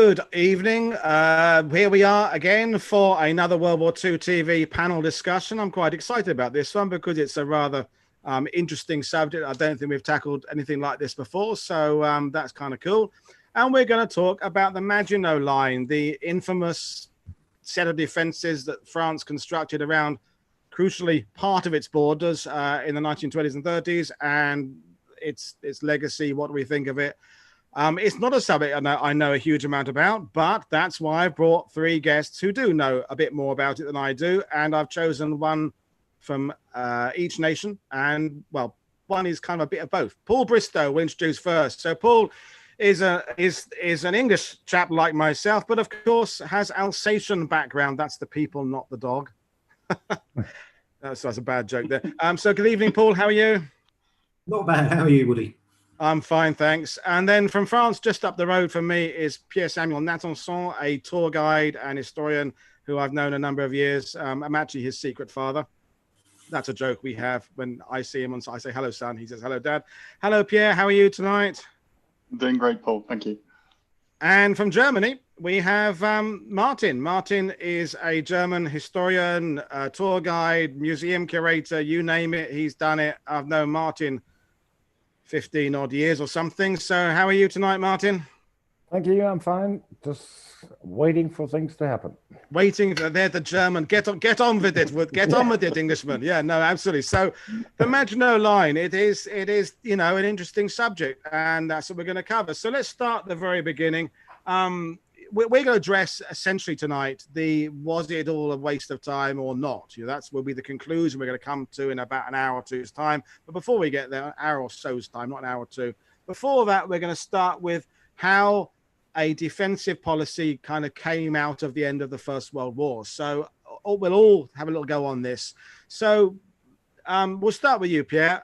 Good evening. Here we are again for another World War II TV panel discussion. I'm quite excited about this one because it's a rather interesting subject. I don't think we've tackled anything like this before, so that's kind of cool. And we're going to talk about the Maginot Line, the infamous set of defenses that France constructed around, crucially, part of its borders in the 1920s and 30s, and its legacy. What do we think of it? It's not a subject I know a huge amount about, but that's why I've brought three guests who do know a bit more about it than I do, and I've chosen one from each nation, and well, one is kind of a bit of both. Paul Bristow will introduce first. So Paul is an English chap like myself, but of course has Alsatian background. That's the people, not the dog. That's a bad joke there. So good evening, Paul. How are you? Not bad. How are you, Woody? I'm fine, thanks. And then from France, just up the road from me, is Pierre Samuel Natanson, a tour guide and historian who I've known a number of years. I'm actually his secret father. That's a joke we have when I see him. I say, hello, son. He says, hello, dad. Hello, Pierre. How are you tonight? Doing great, Paul. Thank you. And from Germany, we have Martin. Martin is a German historian, tour guide, museum curator, you name it. He's done it. I've known Martin 15 odd years or something. So how are you tonight, Martin? Thank you. I'm fine. Just waiting for things to happen. Waiting for they're the German. Get on with it. Get on with it, Englishman. Yeah, no, absolutely. So the Maginot Line, it is, an interesting subject, and that's what we're going to cover. So let's start at the very beginning. We're going to address essentially tonight was it all a waste of time or not? That's will be the conclusion we're going to come to in about an hour or two's time. But before we get there, an hour or so's time, not an hour or two. Before that, we're going to start with how a defensive policy kind of came out of the end of the First World War. So we'll all have a little go on this. So we'll start with you, Pierre.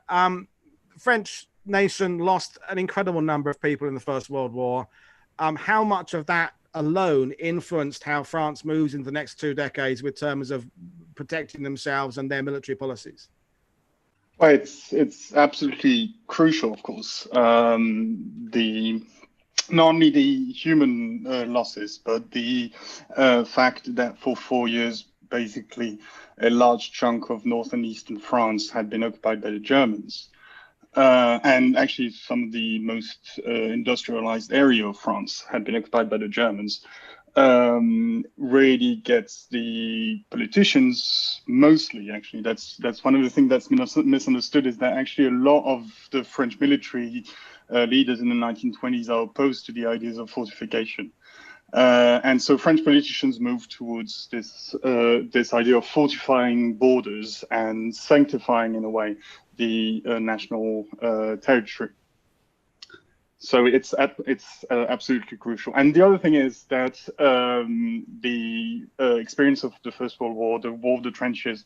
French nation lost an incredible number of people in the First World War. How much of that alone influenced how France moves into the next 2 decades with terms of protecting themselves and their military policies? Well, it's absolutely crucial, of course. Not only the human losses, but the fact that for 4 years, basically, a large chunk of northern eastern France had been occupied by the Germans. And actually, some of the most industrialized area of France had been occupied by the Germans. Really gets the politicians, mostly actually, that's one of the things that's been misunderstood, is that actually a lot of the French military leaders in the 1920s are opposed to the ideas of fortification. And so French politicians moved towards this idea of fortifying borders and sanctifying, in a way, the national territory. So it's absolutely crucial. And the other thing is that the experience of the First World War, the War of the Trenches,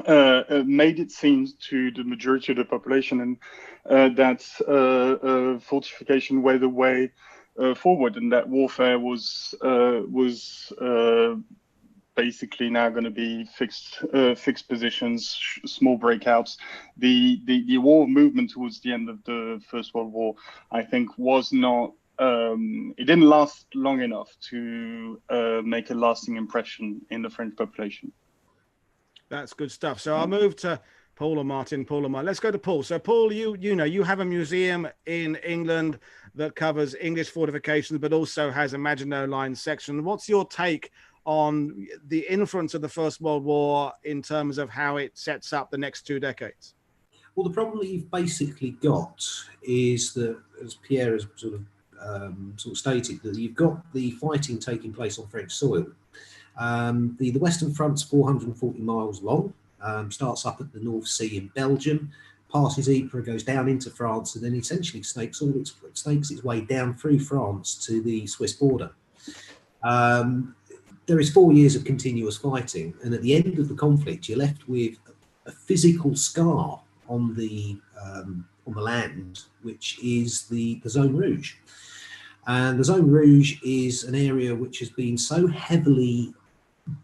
made it seem to the majority of the population and that fortification were the way forward, and that warfare was basically now going to be fixed positions, small breakouts. The war movement towards the end of the First World War, I think, was not. It didn't last long enough to make a lasting impression in the French population. That's good stuff. So I'll move to Paul or Martin. Let's go to Paul. So Paul, you have a museum in England that covers English fortifications, but also has a Maginot Line section. What's your take on the influence of the First World War in terms of how it sets up the next 2 decades? Well, the problem that you've basically got is that, as Pierre has sort of stated, that you've got the fighting taking place on French soil. The Western Front's 440 miles long, starts up at the North Sea in Belgium, passes Ypres, goes down into France, and then essentially snakes its way down through France to the Swiss border. There is 4 years of continuous fighting, and at the end of the conflict, you're left with a physical scar on the land, which is the Zone Rouge. And the Zone Rouge is an area which has been so heavily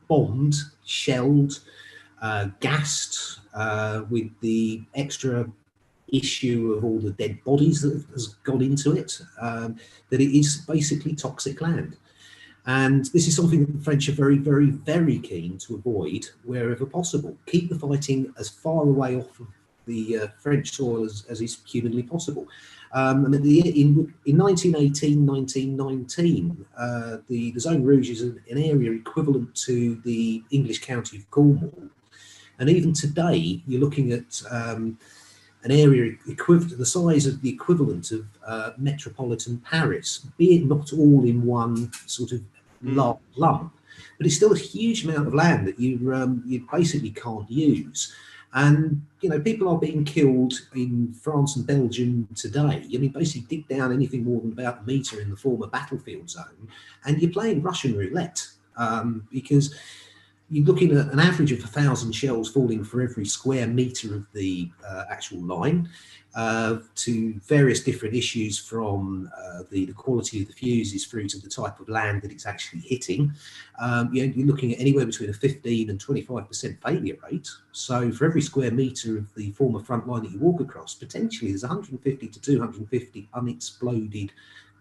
bombed, shelled, gassed, with the extra issue of all the dead bodies that has gone into it, that it is basically toxic land. And this is something that the French are very, very, very keen to avoid wherever possible. Keep the fighting as far away off of the French soil as is humanly possible. And in 1918, 1919, the Zone Rouge is an area equivalent to the English county of Cornwall. And even today, you're looking at an area equivalent, the size of the equivalent of metropolitan Paris, be it not all in one sort of lump, but it's still a huge amount of land that you basically can't use. And people are being killed in France and Belgium today. I mean, basically dig down anything more than about a metre in the former battlefield zone, and you're playing Russian roulette, because you're looking at an average of 1,000 shells falling for every square metre of the actual line, to various different issues from the quality of the fuses through to the type of land that it's actually hitting. You're looking at anywhere between a 15 and 25% failure rate. So for every square metre of the former front line that you walk across, potentially there's 150 to 250 unexploded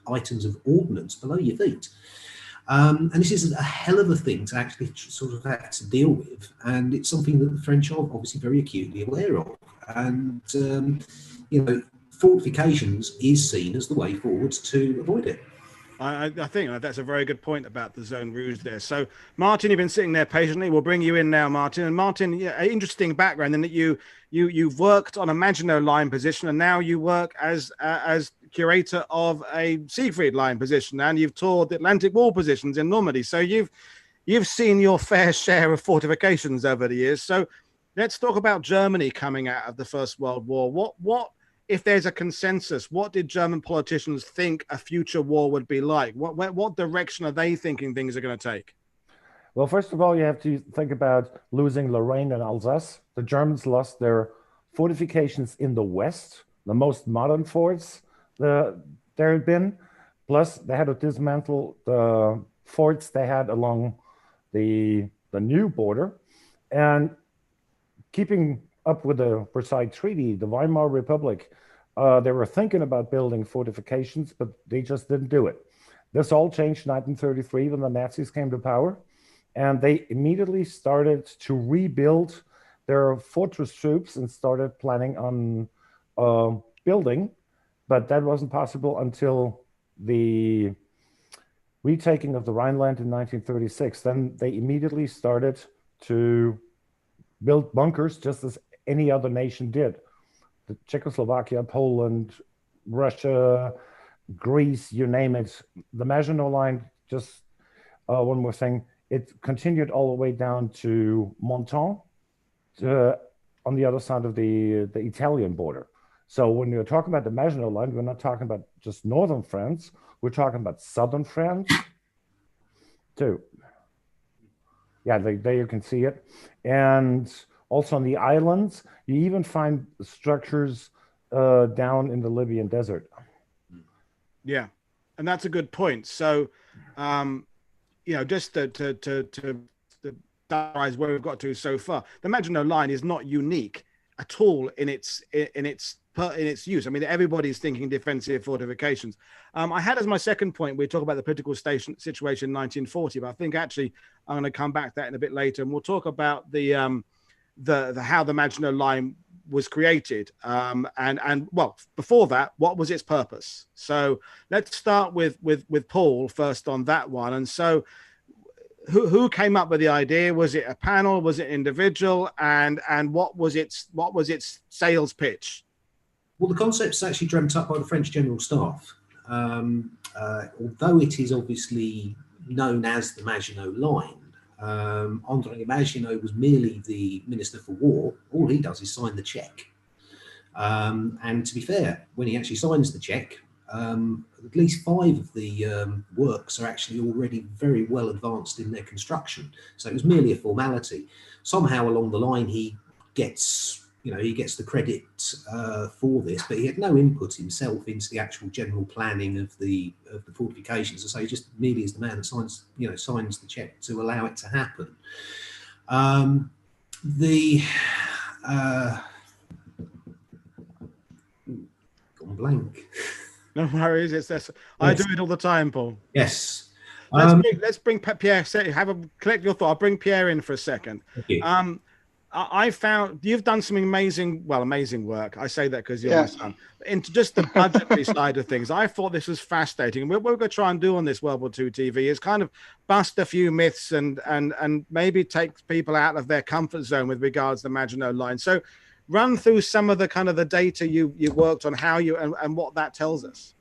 items of ordnance below your feet. And this is a hell of a thing to actually sort of have to deal with, and it's something that the French are obviously very acutely aware of. And fortifications is seen as the way forward to avoid it. I think that's a very good point about the Zone Rouge there. So, Martin, you've been sitting there patiently. We'll bring you in now, Martin. And Martin, an interesting background in that you've worked on a Maginot Line position, and now you work as curator of a Siegfried Line position, and you've toured the Atlantic Wall positions in Normandy. So you've seen your fair share of fortifications over the years. So let's talk about Germany coming out of the First World War. What if there's a consensus, what did German politicians think a future war would be like? What direction are they thinking things are going to take? Well, first of all, you have to think about losing Lorraine and Alsace. The Germans lost their fortifications in the west, the most modern forts there had been. Plus, they had to dismantle the forts they had along the new border. And keeping up with the Versailles Treaty, the Weimar Republic, they were thinking about building fortifications, but they just didn't do it. This all changed in 1933 when the Nazis came to power, and they immediately started to rebuild their fortress troops and started planning on building, but that wasn't possible until the retaking of the Rhineland in 1936. Then they immediately started to build bunkers just as any other nation did. The Czechoslovakia, Poland, Russia, Greece, you name it. The Maginot Line, just one more thing, it continued all the way down to Menton, on the other side of the Italian border. So when you're talking about the Maginot Line, we're not talking about just northern France, we're talking about southern France too. Yeah, there you can see it. And also on the islands, you even find structures down in the Libyan desert. Yeah, and that's a good point. So, just to summarize where we've got to so far, the Maginot Line is not unique at all in its use. I mean, everybody's thinking defensive fortifications. I had as my second point, we talk about the political situation in 1940, but I think actually I'm going to come back to that in a bit later, and we'll talk about the how the Maginot Line was created, and well, before that, what was its purpose? So let's start with Paul first on that one. And so, who came up with the idea? Was it a panel? Was it individual? And what was its sales pitch? Well, the concept's actually dreamt up by the French General Staff. Although it is obviously known as the Maginot Line, André Maginot was merely the Minister for War. All he does is sign the cheque. And to be fair, when he actually signs the cheque, at least 5 of the works are actually already very well advanced in their construction. So it was merely a formality. Somehow along the line, he gets the credit for this, but he had no input himself into the actual general planning of the fortifications. So he just merely is the man that signs the cheque to allow it to happen. gone blank. No worries. It's this. I do it all the time, Paul. Yes. Let's bring Pierre. Collect your thought. I'll bring Pierre in for a second. I found you've done some amazing work. I say that because you're my son. Into just the budgetary side of things, I thought this was fascinating. And what we're going to try and do on this World War II TV is kind of bust a few myths and maybe take people out of their comfort zone with regards to the Maginot Line. So, run through some of the kind of the data you worked on, how you and what that tells us.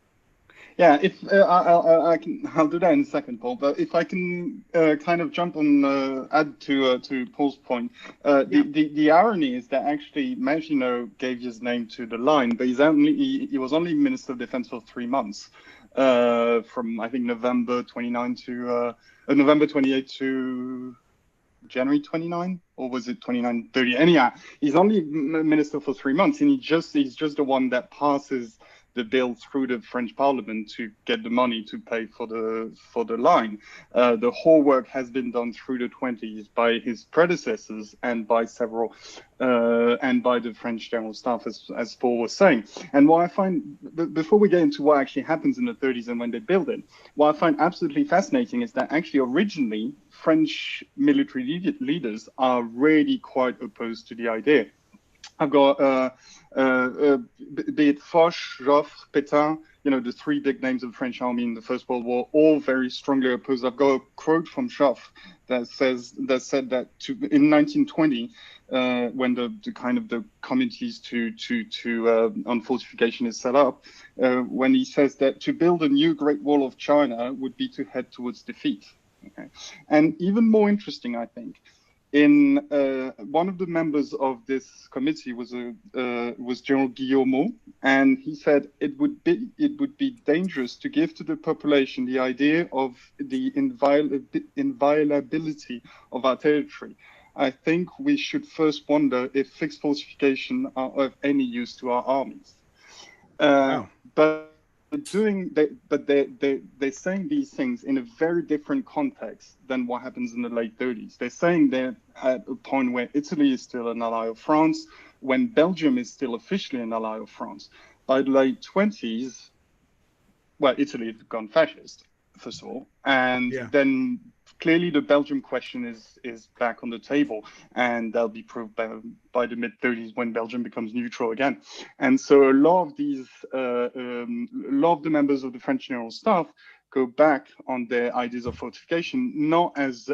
Yeah, if I'll do that in a second, Paul. But if I can kind of jump on, add to Paul's point, the irony is that actually Maginot gave his name to the line, but he was only Minister of Defense for 3 months, from I think November 29 to November 28 to January 29, or was it 29, 30? Anyhow, he's only minister for 3 months, and he's just the one that passes the bill through the French Parliament to get the money to pay for the line. The whole work has been done through the 20s by his predecessors and by several and by the French General Staff, as Paul was saying. And what I find, before we get into what actually happens in the 30s and when they build it, what I find absolutely fascinating is that actually originally French military leaders are really quite opposed to the idea. I've got be it Foch, Joffre, Pétain, the three big names of the French army in the First World War, all very strongly opposed. I've got a quote from Joffre that said that in 1920, when the kind of the committees on fortification is set up, when he says that to build a new Great Wall of China would be to head towards defeat. Okay? And even more interesting, I think, in one of the members of this committee was General Guillemot, and he said it would be dangerous to give to the population the idea of the inviolability of our territory. I think we should first wonder if fixed fortifications are of any use to our armies. Wow. But they're saying these things in a very different context than what happens in the late 30s. They're saying they're at a point where Italy is still an ally of France, when Belgium is still officially an ally of France. By the late 20s, well, Italy had gone fascist, first of all, and then clearly the Belgium question is back on the table, and that'll be proved by the mid-30s when Belgium becomes neutral again. And so a lot of these, a lot of the members of the French General Staff go back on their ideas of fortification, not as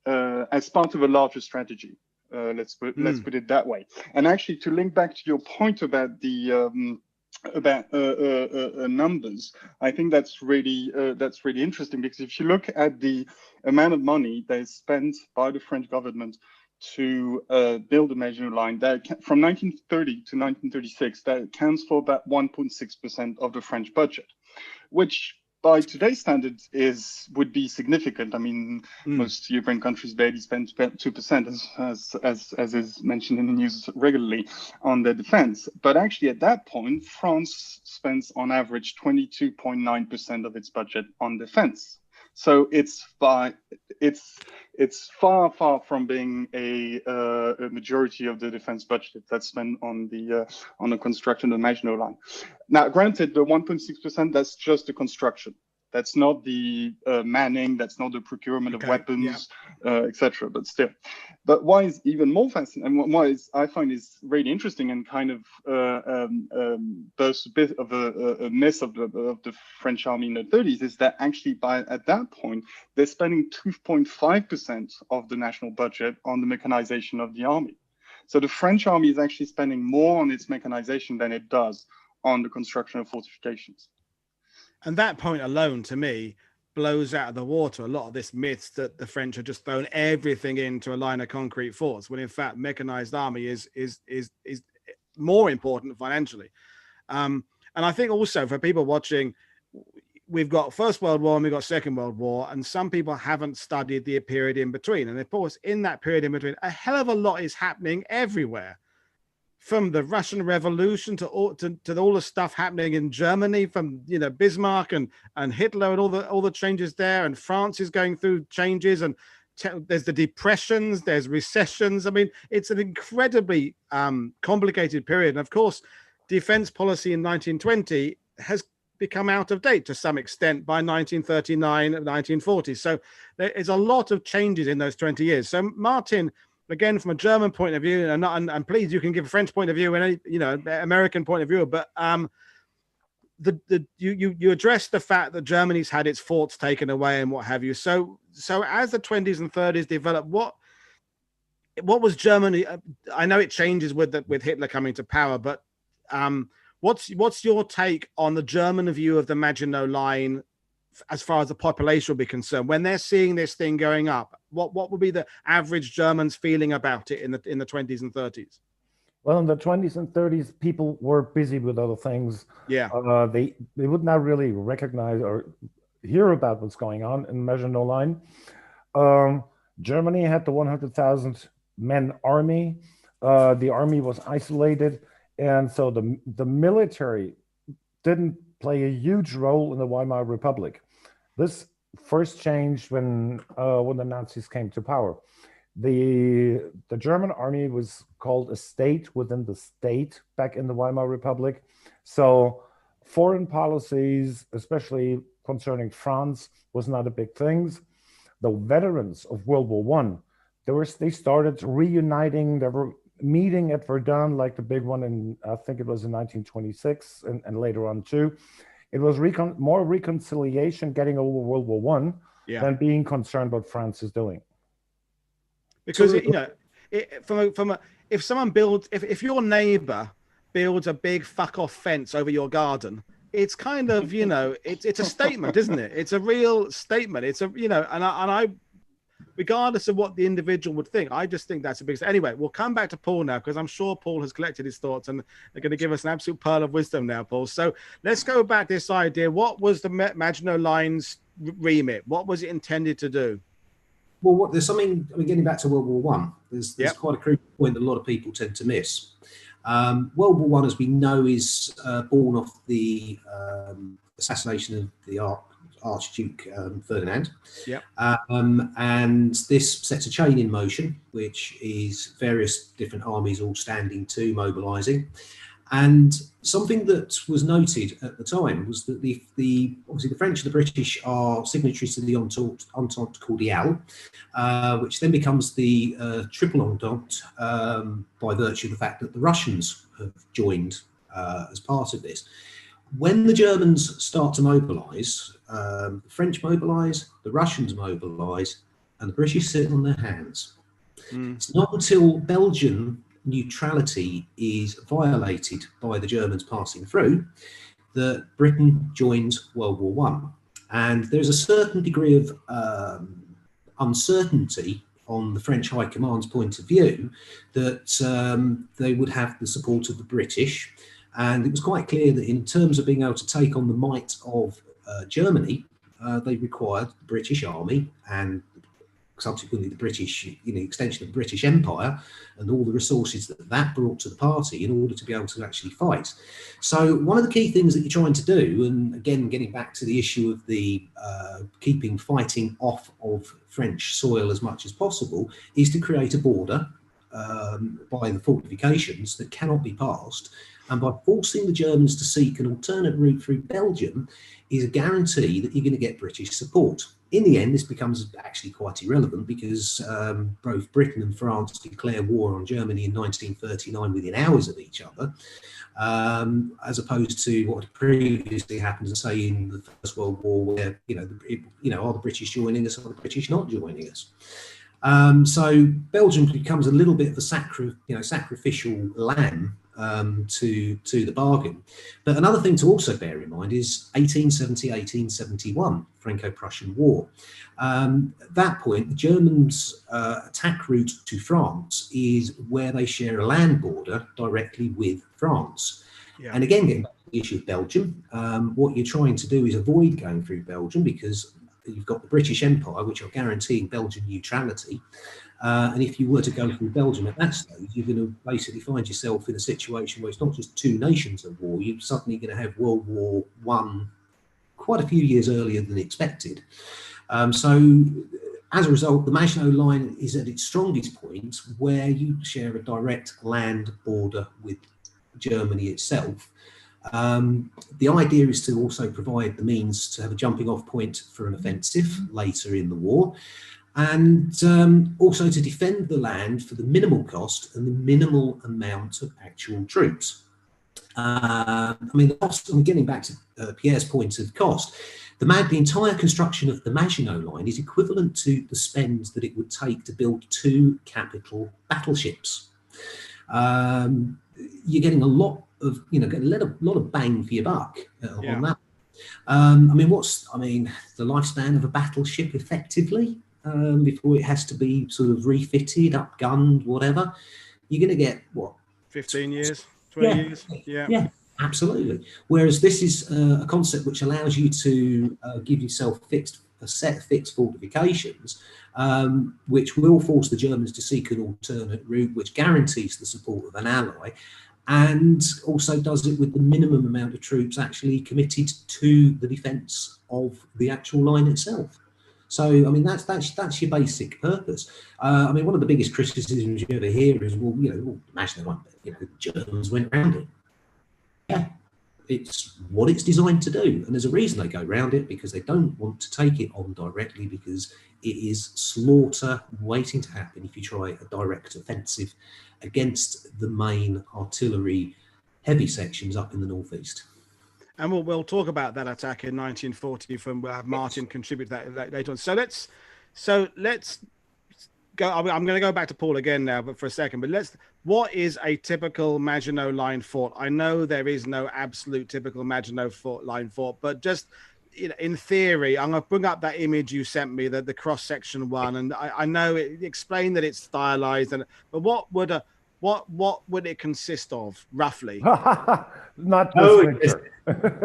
part of a larger strategy. Let's put it that way. And actually, to link back to your point about the numbers, I think that's really interesting, because if you look at the amount of money that is spent by the French government to build the Maginot Line, that from 1930 to 1936, that accounts for about 1.6% of the French budget, which by today's standards would be significant. I mean, most European countries barely spend 2%, as is mentioned in the news regularly, on their defense. But actually, at that point, France spends on average 22.9% of its budget on defense. So it's far from being a majority of the defense budget that's spent on the construction of the Maginot Line. Now, granted, the 1.6%, that's just the construction. That's not the manning, that's not the procurement of weapons, etc. But still. But what is even more fascinating, and what I find is really interesting and kind of bursts a bit of a myth of the French army in the 30s, is that actually at that point, they're spending 2.5% of the national budget on the mechanization of the army. So the French army is actually spending more on its mechanization than it does on the construction of fortifications. And that point alone, to me, blows out of the water a lot of this myth that the French have just thrown everything into a line of concrete forts, when in fact mechanized army is more important financially. And I think also for people watching, we've got First World War and we've got Second World War, and some people haven't studied the period in between. And of course, in that period in between, a hell of a lot is happening everywhere. From the Russian Revolution to all the stuff happening in Germany, from Bismarck and Hitler and all the changes there, and France is going through changes, and there's the depressions, there's recessions. I mean, it's an incredibly complicated period, and of course, defense policy in 1920 has become out of date to some extent by 1939 and 1940. So there is a lot of changes in those 20 years. So Martin, again, from a German point of view, and please, you can give a French point of view and any, you know, American point of view, but you addressed the fact that Germany's had its forts taken away and what have you. So as the 20s and 30s developed, what was Germany? I know it changes with Hitler coming to power, but what's your take on the German view of the Maginot Line as far as the population will be concerned when they're seeing this thing going up? What would be the average German's feeling about it in the 20s and 30s? Well, in the 20s and 30s, people were busy with other things. Yeah. They would not really recognize or hear about what's going on in Maginot Line. Germany had the 100,000 men army. The army was isolated, and so the military didn't play a huge role in the Weimar Republic. This first changed when the Nazis came to power. The German army was called a state within the state back in the Weimar Republic. So foreign policies, especially concerning France, was not a big thing. The veterans of World War I, they started reuniting. They were meeting at Verdun, like the big one in, I think it was in 1926, and later on too. It was more reconciliation, getting over World War I, than being concerned what France is doing. Because you know, if someone builds, if your neighbor builds a big fuck off fence over your garden, it's kind of, you know, it's a statement, isn't it? It's a real statement. It's a, you know, and I regardless of what the individual would think, I just think that's a big. Anyway, we'll come back to Paul now, because I'm sure Paul has collected his thoughts and they're going to give us an absolute pearl of wisdom now, Paul. So let's go back to this idea. What was the Maginot Line's remit? What was it intended to do? Well, there's something, I mean, getting back to World War One, there's quite a crucial point that a lot of people tend to miss. World War One, as we know, is born off the assassination of the Archduke Ferdinand. And this sets a chain in motion, which is various different armies all standing to, mobilising. And something that was noted at the time was that obviously the French and the British are signatories to the Entente Cordiale, which then becomes the Triple Entente by virtue of the fact that the Russians have joined as part of this. When the Germans start to mobilise, the French mobilise, the Russians mobilise, and the British sit on their hands. It's not until Belgian neutrality is violated by the Germans passing through that Britain joins World War One, and there's a certain degree of uncertainty on the French High Command's point of view that they would have the support of the British, and it was quite clear that in terms of being able to take on the might of Germany, they required the British Army and subsequently the British, extension of the British Empire and all the resources that brought to the party in order to be able to actually fight. So one of the key things that you're trying to do, and again, getting back to the issue of the keeping fighting off of French soil as much as possible, is to create a border by the fortifications that cannot be passed. And by forcing the Germans to seek an alternate route through Belgium is a guarantee that you're going to get British support. In the end, this becomes actually quite irrelevant because both Britain and France declare war on Germany in 1939 within hours of each other, as opposed to what previously happened, say, in the First World War, where are the British joining us, or are the British not joining us? So Belgium becomes a little bit of a sacrificial lamb to the bargain. But another thing to also bear in mind is 1870-1871, Franco-Prussian War. At that point, the Germans' attack route to France is where they share a land border directly with France. And again, getting back to the issue of Belgium, what you're trying to do is avoid going through Belgium because you've got the British Empire, which are guaranteeing Belgian neutrality. And if you were to go through Belgium at that stage, you're going to basically find yourself in a situation where it's not just two nations at war, you're suddenly going to have World War I quite a few years earlier than expected. So as a result, the Maginot Line is at its strongest point where you share a direct land border with Germany itself. The idea is to also provide the means to have a jumping off point for an offensive later in the war, and also to defend the land for the minimal cost and the minimal amount of actual troops. I mean, the cost, I'm getting back to Pierre's point of cost. The entire construction of the Maginot Line is equivalent to the spend that it would take to build 2 capital battleships. You're getting a lot of, getting a lot of bang for your buck on that. I mean, the lifespan of a battleship effectively before it has to be sort of refitted, upgunned, whatever? You're going to get what? 15 years, 20 years? Yeah, absolutely. Whereas this is a concept which allows you to give yourself a set of fixed fortifications, which will force the Germans to seek an alternate route, which guarantees the support of an ally, and also does it with the minimum amount of troops actually committed to the defence of the actual line itself. So, I mean, that's your basic purpose. I mean, one of the biggest criticisms you ever hear is, well, imagine the Germans went round it. Yeah, it's what it's designed to do. And there's a reason they go round it, because they don't want to take it on directly, because it is slaughter waiting to happen if you try a direct offensive against the main artillery heavy sections up in the northeast. And we'll talk about that attack in 1940 from Martin contribute that later on. So let's go. I'm going to go back to Paul again now, but for a second. But what is a typical Maginot Line fort? I know there is no absolute typical Maginot Line fort, but just in theory, I'm going to bring up that image you sent me, the cross section one, and I know it explained that it's stylized, but what would it consist of roughly? Not this picture.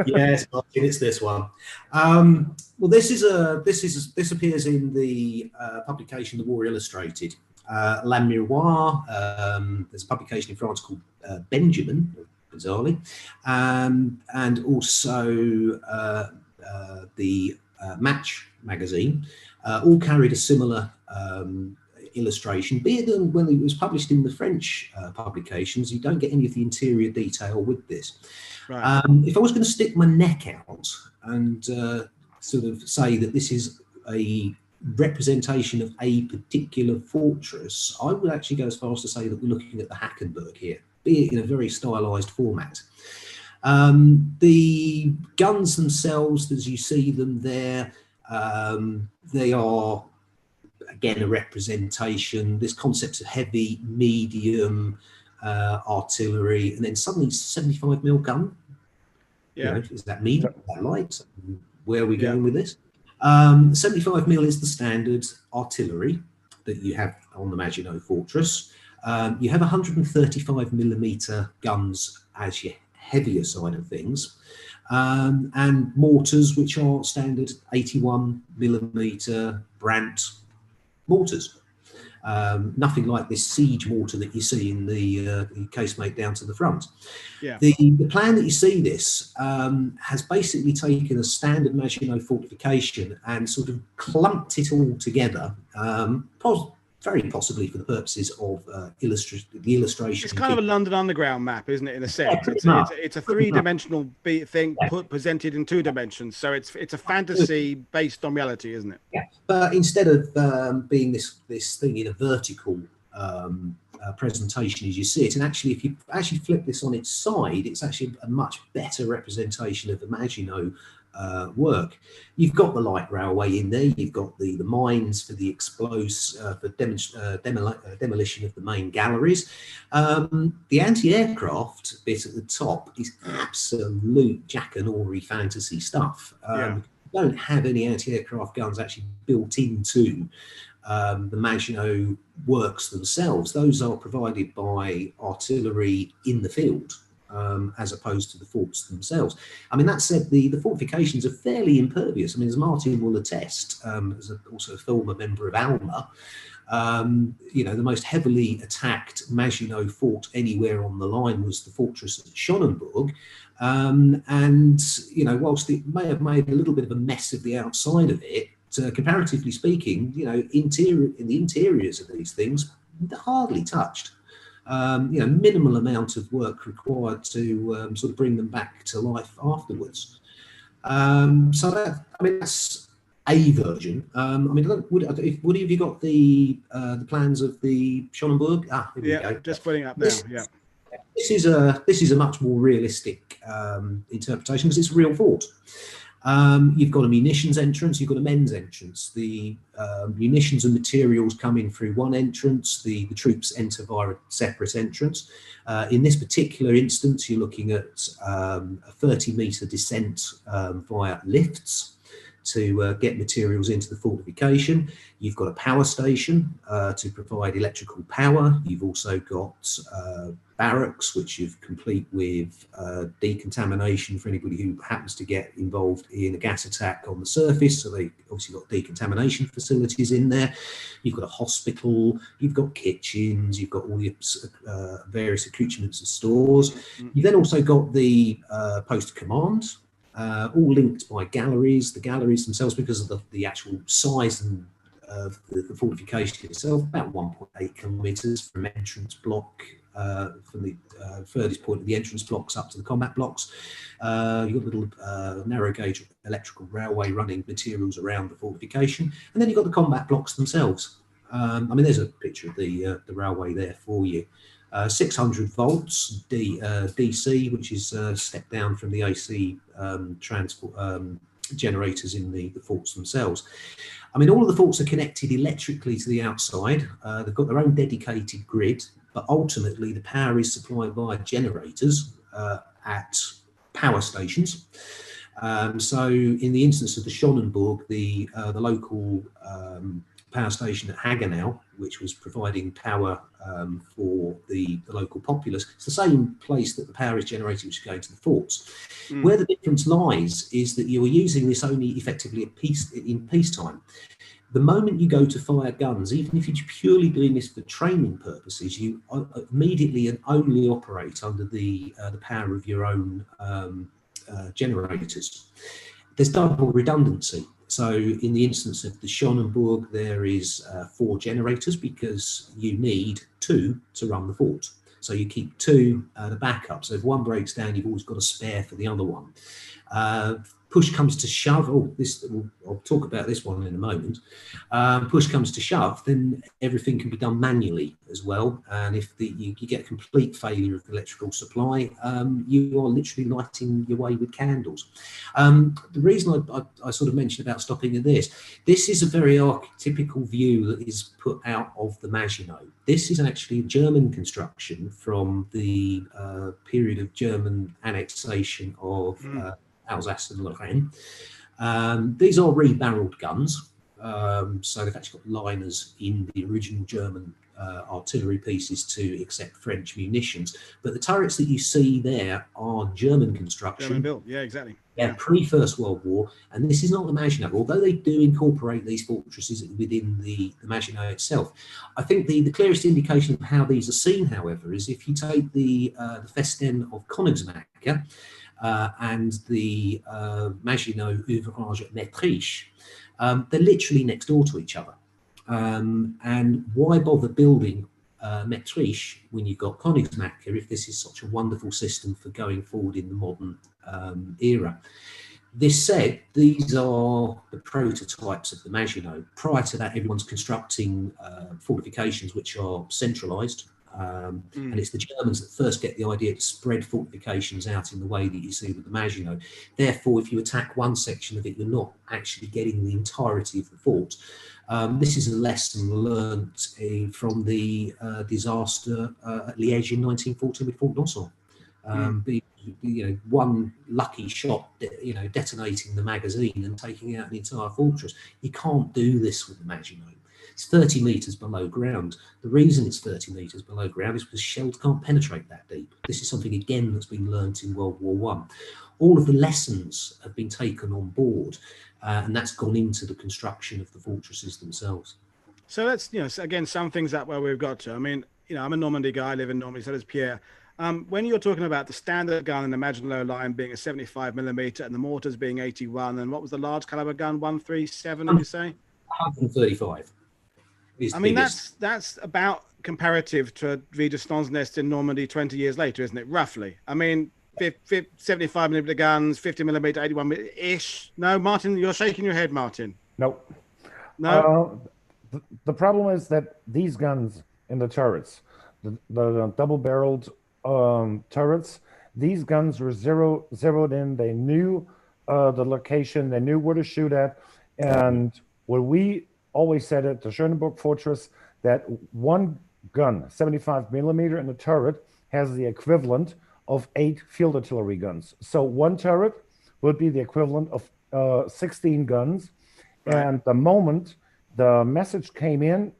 Yes, Martin, it's this one. Well, this appears in the publication The War Illustrated. La Miroir, there's a publication in France called Benjamin, bizarrely, and also the Match magazine, all carried a similar illustration, be it that when it was published in the French publications, you don't get any of the interior detail with this. Right. If I was going to stick my neck out and sort of say that this is a representation of a particular fortress, I would actually go as far as to say that we're looking at the Hackenberg here, be it in a very stylized format. The guns themselves, as you see them there, they are again a representation, this concept of heavy, medium artillery, and then suddenly 75mm gun. Yeah, is that medium? Is that light? Where are we going with this? 75mm is the standard artillery that you have on the Maginot Fortress. You have 135mm guns as your heavier side of things, and mortars, which are standard 81mm Brandt mortars. Nothing like this siege mortar that you see in the casemate down to the front. Yeah. The plan that you see this has basically taken a standard Maginot fortification and sort of clumped it all together, very possibly for the purposes of the illustration. It's kind of a London Underground map, isn't it, in a sense? It's a three-dimensional thing presented in 2 dimensions. So it's a fantasy based on reality, isn't it? Yeah. But instead of being this thing in a vertical presentation as you see it, and actually if you actually flip this on its side, it's actually a much better representation of the Maginot work. You've got the light railway in there, you've got the mines for the demolition of the main galleries. The anti-aircraft bit at the top is absolute Jackanory fantasy stuff. You don't have any anti-aircraft guns actually built into the Maginot works themselves. Those are provided by artillery in the field, as opposed to the forts themselves. I mean, that said, the fortifications are fairly impervious. I mean, as Martin will attest, as also a former member of Alma, the most heavily attacked Maginot fort anywhere on the line was the fortress at Schoenenbourg. Whilst it may have made a little bit of a mess of the outside of it, comparatively speaking, in the interiors of these things, they're hardly touched. Minimal amount of work required to sort of bring them back to life afterwards. That's a version. Woody, have you got the plans of the Schoenenbourg? Here we go. Just putting up now. This is a much more realistic interpretation because it's a real fort. You've got a munitions entrance, you've got a men's entrance. The munitions and materials come in through one entrance, the troops enter via a separate entrance. In this particular instance, you're looking at a 30-metre descent via lifts to get materials into the fortification. You've got a power station to provide electrical power. You've also got barracks, which you've complete with decontamination for anybody who happens to get involved in a gas attack on the surface. So they obviously got decontamination facilities in there. You've got a hospital, you've got kitchens, you've got all the various accoutrements and stores. You've then also got the post of command, all linked by galleries. The galleries themselves, because of the actual size and the fortification itself, about 1.8 kilometres from entrance block, from the furthest point of the entrance blocks up to the combat blocks. You've got little narrow gauge electrical railway running materials around the fortification, and then you've got the combat blocks themselves. There's a picture of the railway there for you. 600 volts DC, which is stepped down from the AC transport generators in the forts themselves. All of the forts are connected electrically to the outside. They've got their own dedicated grid, but ultimately the power is supplied via generators at power stations. So in the instance of the Schoenenbourg, the local power station at Hagenau, which was providing power for the local populace, it's the same place that the power is generated, which is going to the forts. Where the difference lies is that you are using this only effectively in peacetime. The moment you go to fire guns, even if you're purely doing this for training purposes, you immediately and only operate under the power of your own generators. There's double redundancy. So in the instance of the Schoenenbourg, there is 4 generators because you need 2 to run the fort. So you keep 2 the backup. So if one breaks down, you've always got a spare for the other one. Push comes to shove. I'll talk about this one in a moment. Push comes to shove, then everything can be done manually as well. And if you get a complete failure of the electrical supply, you are literally lighting your way with candles. The reason I sort of mentioned about stopping at this is a very archetypical view that is put out of the Maginot. This is actually a German construction from the period of German annexation of Alsace and Lorraine. These are rebarreled guns, so they've actually got liners in the original German artillery pieces to accept French munitions. But the turrets that you see there are German construction. German built, yeah, exactly. Yeah, pre-First World War, and this is not the Maginot, although they do incorporate these fortresses within the Maginot itself. I think the clearest indication of how these are seen, however, is if you take the Festen of Königsmarck, and the Maginot Ouvrage at Metriche, they're literally next door to each other. And why bother building Metriche when you've got Königsmarck if this is such a wonderful system for going forward in the modern era? This said, these are the prototypes of the Maginot. Prior to that, everyone's constructing fortifications which are centralised. And it's the Germans that first get the idea to spread fortifications out in the way that you see with the Maginot. Therefore, if you attack one section of it, you're not actually getting the entirety of the fort. This is a lesson learnt from the disaster at Liège in 1914 with Fort Noson. One lucky shot, detonating the magazine and taking out an entire fortress. You can't do this with the Maginot. It's 30 metres below ground. The reason it's 30 metres below ground is because shells can't penetrate that deep. This is something, again, that's been learnt in World War I. All of the lessons have been taken on board, and that's gone into the construction of the fortresses themselves. So that's, again, some things that where we've got to. I'm a Normandy guy, I live in Normandy, so does Pierre. When you're talking about the standard gun in the Maginot Line being a 75mm and the mortars being 81, and what was the large caliber gun, 137, did you say? 135. That's about comparative to Wiederston's nest in Normandy 20 years later, isn't it? Roughly. I mean, 75 millimeter guns, 50 millimeter, 81 ish. No, Martin, you're shaking your head, Martin. Nope. No. The problem is that these guns in the turrets, the double-barreled turrets, these guns were zeroed in. They knew the location. They knew where to shoot at. And what we always said at the Schoenenbourg Fortress, that one gun, 75 millimeter in the turret, has the equivalent of 8 field artillery guns. So one turret would be the equivalent of 16 guns. Right. And the moment the message came in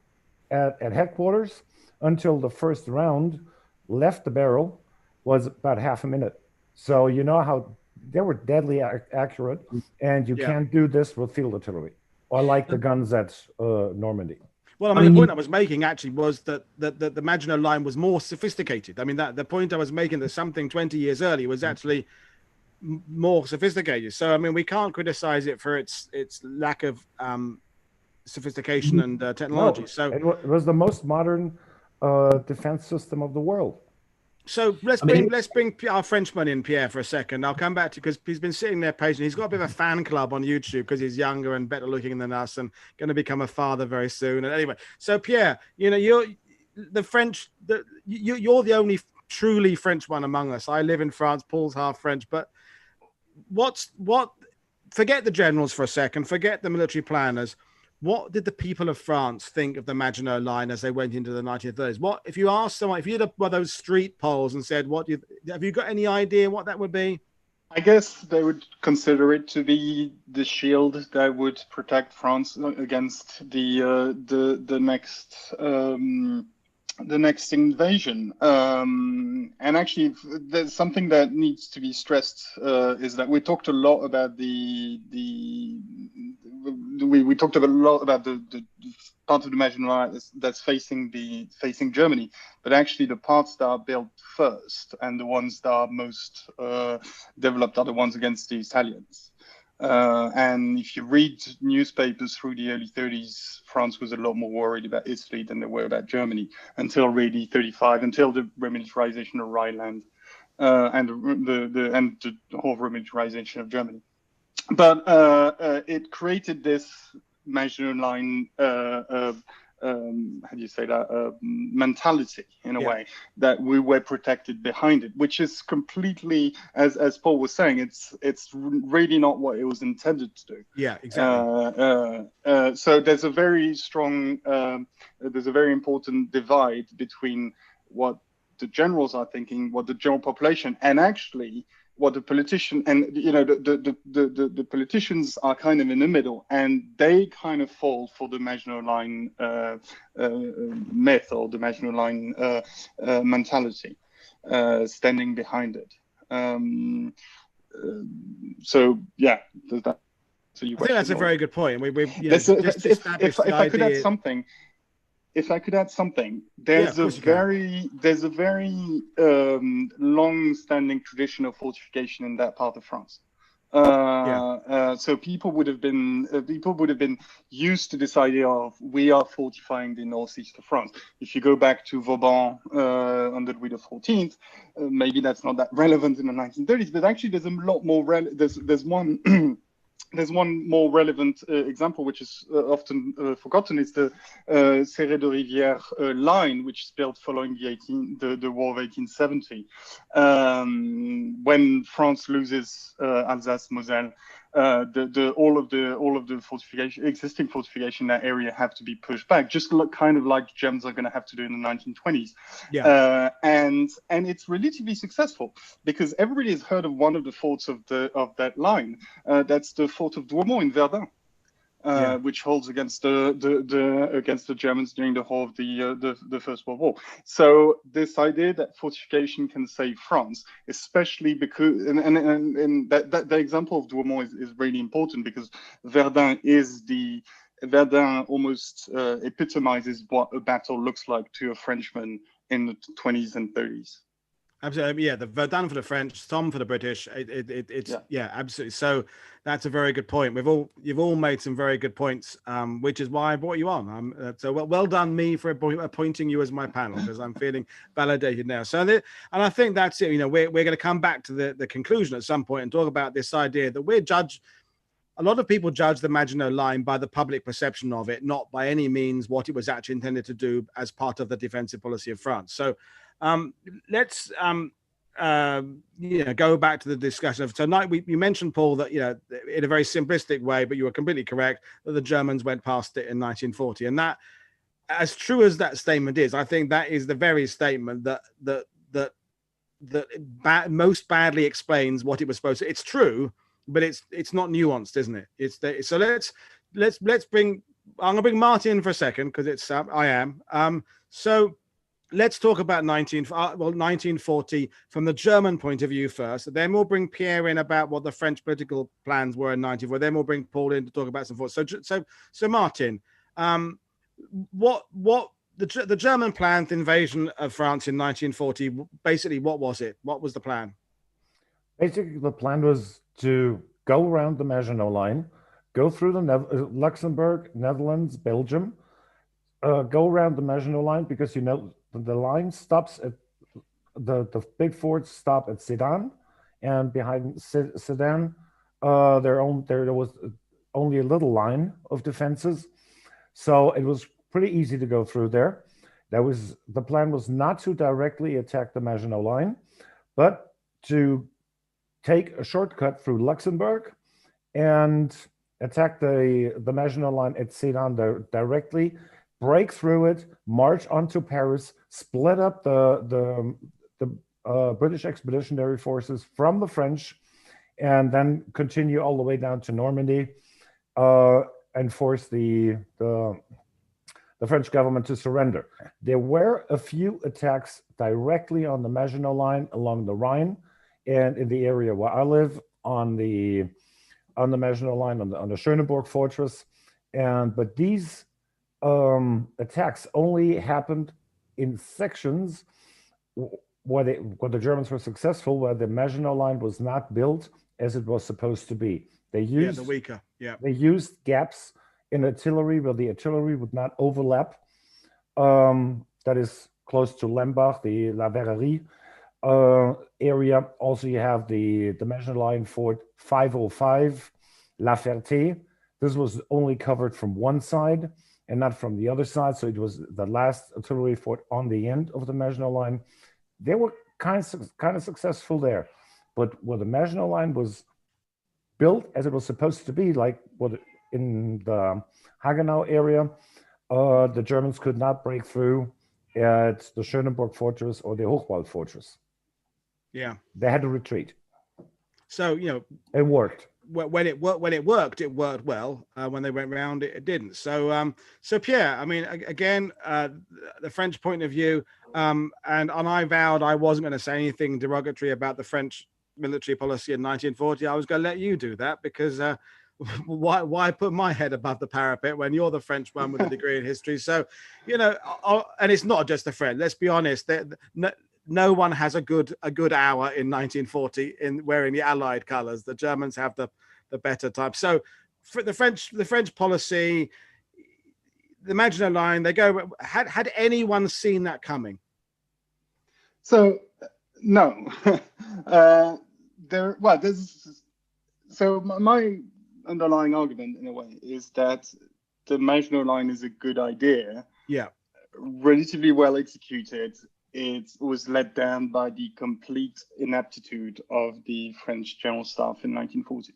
at headquarters until the first round left the barrel was about half a minute. So you know how they were deadly accurate, and you can't do this with field artillery, or like the guns at Normandy. Well, I mean, the point I was making actually was that the Maginot Line was more sophisticated. I mean, the point I was making that something 20 years earlier was actually more sophisticated. So, I mean, we can't criticize it for its lack of sophistication and technology. No, so it was the most modern defense system of the world. So let's bring our Frenchman in, Pierre, for a second. I'll come back to, because he's been sitting there patiently. He's got a bit of a fan club on YouTube because he's younger and better looking than us and going to become a father very soon. And anyway, so Pierre, you know, you're the only truly French one among us. I live in France. Paul's half French, but forget the generals for a second. Forget the military planners. What did the people of France think of the Maginot Line as they went into the 1930s? What if you asked someone, if you did one of those street polls and said, have you got any idea what that would be? I guess they would consider it to be the shield that would protect France against the next invasion. And actually, there's something that needs to be stressed is that we talked a lot about the part of the Maginot Line that's facing Germany, but actually the parts that are built first and the ones that are most developed are the ones against the Italians. And if you read newspapers through the early 30s, France was a lot more worried about Italy than they were about Germany until really 35, until the remilitarization of Rhineland and the whole remilitarization of Germany. But it created this Maginot Line, how do you say that, mentality in a way that we were protected behind it, which is completely, as Paul was saying, it's really not what it was intended to do. Yeah, exactly. So there's a very strong, there's a very important divide between what the generals are thinking, what the general population, and actually what the politician, and you know, the politicians are kind of in the middle, and they kind of fall for the Maginot Line myth or the Maginot Line mentality, standing behind it. So yeah, does that answer your question? I think that's a very good point. If I could add something. If I could add something, there's a very long-standing tradition of fortification in that part of France. So people would have been used to this idea of we are fortifying the northeast of France. If you go back to Vauban under Louis XIV, maybe that's not that relevant in the 1930s, but actually there's a lot more. There's one more relevant example, which is often forgotten, is the Serré de Rivière line, which is built following the War of 1870. When France loses Alsace-Moselle, all of the existing fortification in that area have to be pushed back, just kind of like Germans are going to have to do in the 1920s. Yeah. And it's relatively successful because everybody has heard of one of the forts of that line. That's the fort of Douaumont in Verdun. Which holds against the Germans during the whole of the First World War. So this idea that fortification can save France, especially because and that the example of Douaumont is really important because Verdun almost epitomizes what a battle looks like to a Frenchman in the 20s and 30s. Absolutely, yeah. The Verdun for the French, Somme for the British. It's yeah, absolutely. So that's a very good point. You've all made some very good points, which is why I brought you on. So well done me for appointing you as my panel, because I'm feeling validated now. So and I think that's it. You know, we're going to come back to the conclusion at some point and talk about this idea that a lot of people judge the Maginot Line by the public perception of it, not by any means what it was actually intended to do as part of the defensive policy of France. So let's go back to the discussion of tonight. You mentioned, Paul, that in a very simplistic way, but you were completely correct, that the Germans went past it in 1940, and that, as true as that statement is, I think that is the very statement that most badly explains what it was supposed to. It's true, but it's not nuanced, isn't it? So let's bring. I'm gonna bring Martin in for a second because it's I am. So let's talk about 1940 from the German point of view first. Then we'll bring Pierre in about what the French political plans were in 1940. Then we'll bring Paul in to talk about some thoughts. So Martin, what the German planned invasion of France in 1940? Basically, what was it? What was the plan? Basically, the plan was to go around the Maginot Line, go through the Luxembourg, Netherlands, Belgium, go around the Maginot Line, because the line stops at the big forts stop at Sedan, and behind Sedan there was only a little line of defenses, so it was pretty easy to go through there. The plan was not to directly attack the Maginot Line, but to take a shortcut through Luxembourg and attack the Maginot Line at Sedan directly, break through it, march onto Paris, split up the British expeditionary forces from the French, and then continue all the way down to Normandy and force the French government to surrender. There were a few attacks directly on the Maginot Line along the Rhine, and in the area where I live on the Maginot Line on the Schoenenbourg fortress, but these attacks only happened in sections where the Germans were successful, where the Maginot Line was not built as it was supposed to be. They used the weaker, They used gaps in artillery where the artillery would not overlap. That is close to Lembach, the La Verrerie area. Also, you have the Maginot Line Fort 505, La Ferté. This was only covered from one side and not from the other side, so it was the last artillery fort on the end of the Maginot Line. They were kind of successful there, but where the Maginot Line was built as it was supposed to be, like in the Hagenau area, the Germans could not break through at the Schönenberg fortress or the Hochwald fortress. Yeah, they had to retreat. So it worked. When it worked, it worked well. When they went round, it didn't. So Pierre, I mean, again, the French point of view, and I vowed I wasn't going to say anything derogatory about the French military policy in 1940. I was going to let you do that, because why put my head above the parapet when you're the French one with a degree in history? So, and it's not just the French. Let's be honest. No one has a good hour in 1940 in wearing the Allied colours. The Germans have the better type. So, for the French policy, the Maginot Line, they go. Had anyone seen that coming? So no. So my underlying argument, in a way, is that the Maginot Line is a good idea. Yeah. Relatively well executed. It was let down by the complete ineptitude of the French general staff in 1940.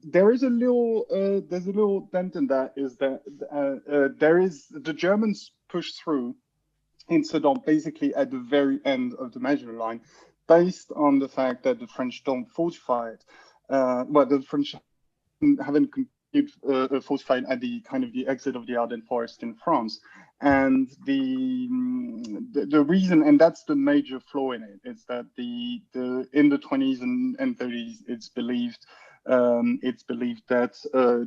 There's a little dent in that, is that the Germans pushed through in Sedan basically at the very end of the Maginot Line, based on the fact that the French don't fortify it. The French haven't fortified at the kind of the exit of the Ardennes forest in France. And the reason, and that's the major flaw in it, is that in the 20s and 30s, it's believed it's believed that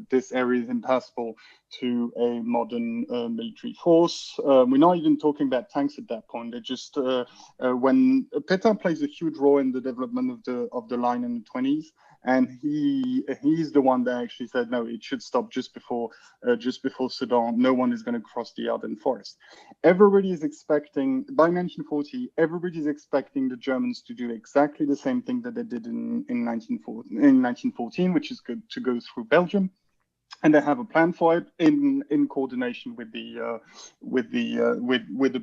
this area is impassable to a modern military force. We're not even talking about tanks at that point. They're just when Pétain plays a huge role in the development of the line in the 20s, and he's the one that actually said no, it should stop just before Sedan. No one is going to cross the Ardennes forest. Everybody is expecting by 1940. Everybody is expecting the Germans to do exactly the same thing that they did in 1914, which is to go through Belgium. And they have a plan for it in coordination with the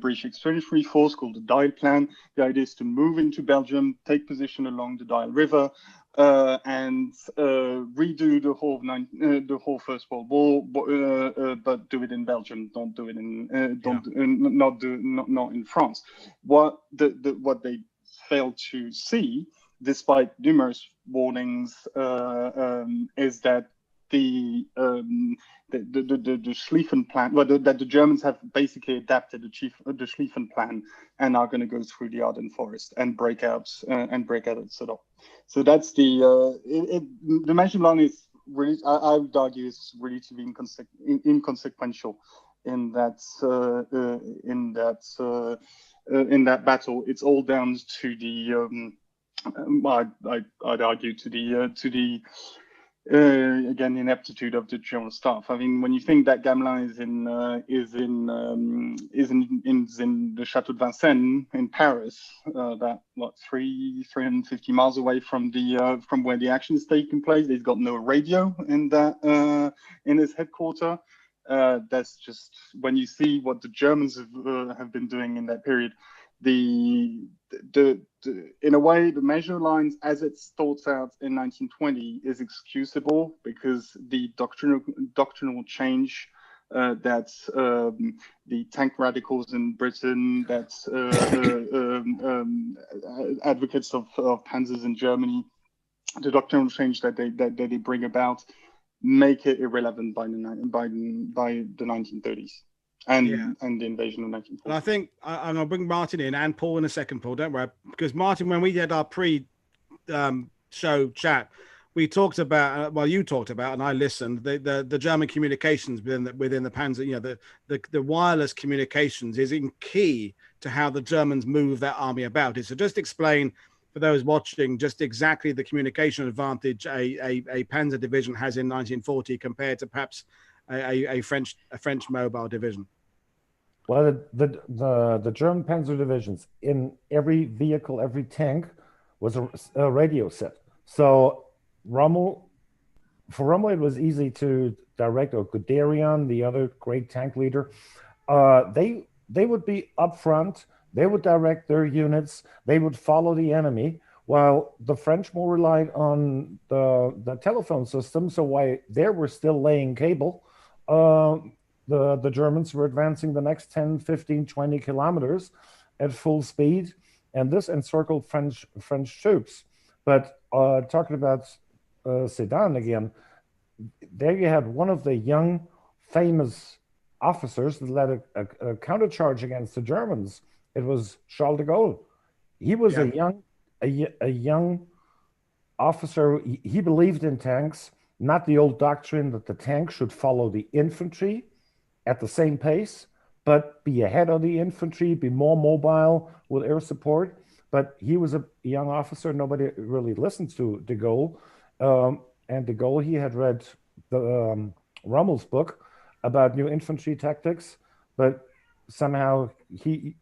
British Expeditionary Force called the Dial Plan. The idea is to move into Belgium, take position along the Dial River, and redo the whole First World War, but do it in Belgium. Don't do it in not in France. What they failed to see, despite numerous warnings, is that the Schlieffen plan, well, that the Germans have basically adapted the Schlieffen plan and are going to go through the Ardennes forest and break out at Sedan. So that's the Maginot Line is really, I would argue, is relatively inconsequential in that battle. It's all down to the I'd argue to the again, ineptitude of the German staff. I mean, when you think that Gamelin is in the Chateau de Vincennes in Paris, that 350 miles away from where the action is taking place, he's got no radio in his headquarters. That's just, when you see what the Germans have been doing in that period. In a way, the Maginot Lines, as it's thought out in 1920, is excusable because the doctrinal change that the tank radicals in Britain, that advocates of panzers in Germany, the doctrinal change that they bring about, make it irrelevant by the 1930s. And the invasion of 1940. And I think I'm going to bring Martin in and Paul in a second, Paul, don't worry. Because Martin, when we did our pre-show chat, we talked about, you talked about, and I listened, the German communications within the Panzer, the wireless communications is key to how the Germans move their army about. So just explain, for those watching, just exactly the communication advantage a Panzer division has in 1940 compared to perhaps a French mobile division. Well, the German Panzer divisions, in every vehicle, every tank, was a radio set. So for Rommel, it was easy to direct, or Guderian, the other great tank leader. They would be up front. They would direct their units. They would follow the enemy, while the French more relied on the telephone system. So while they were still laying cable, the Germans were advancing the next 10, 15, 20 kilometers at full speed, and this encircled French troops. But talking about Sedan again, there you had one of the young, famous officers that led a countercharge against the Germans. It was Charles de Gaulle. He was a young officer. He believed in tanks, not the old doctrine that the tank should follow the infantry at the same pace, but be ahead of the infantry, be more mobile with air support. But he was a young officer. Nobody really listened to de Gaulle. And de Gaulle, he had read the Rommel's book about new infantry tactics, but somehow he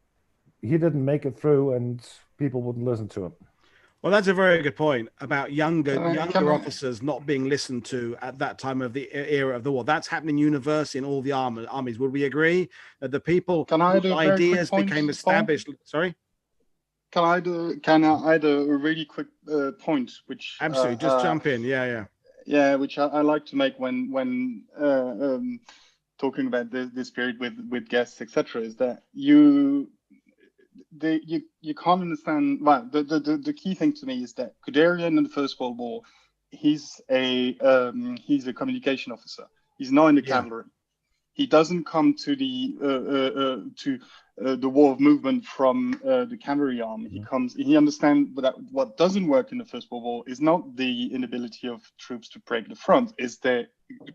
didn't make it through, and people wouldn't listen to him. Well, that's a very good point about younger officers not being listened to at that time of the era of the war. That's happening universally in all the armies. Would we agree that the people whose ideas became established? Sorry? Can I add a really quick point, which absolutely just jump in, yeah, which I like to make when talking about this period with guests, etc., is that you can't understand. Well, the key thing to me is that Guderian in the First World War, he's a communication officer. He's not in the cavalry. He doesn't come to the the war of movement from the cavalry arm. He understands that what doesn't work in the First World War is not the inability of troops to break the front, is the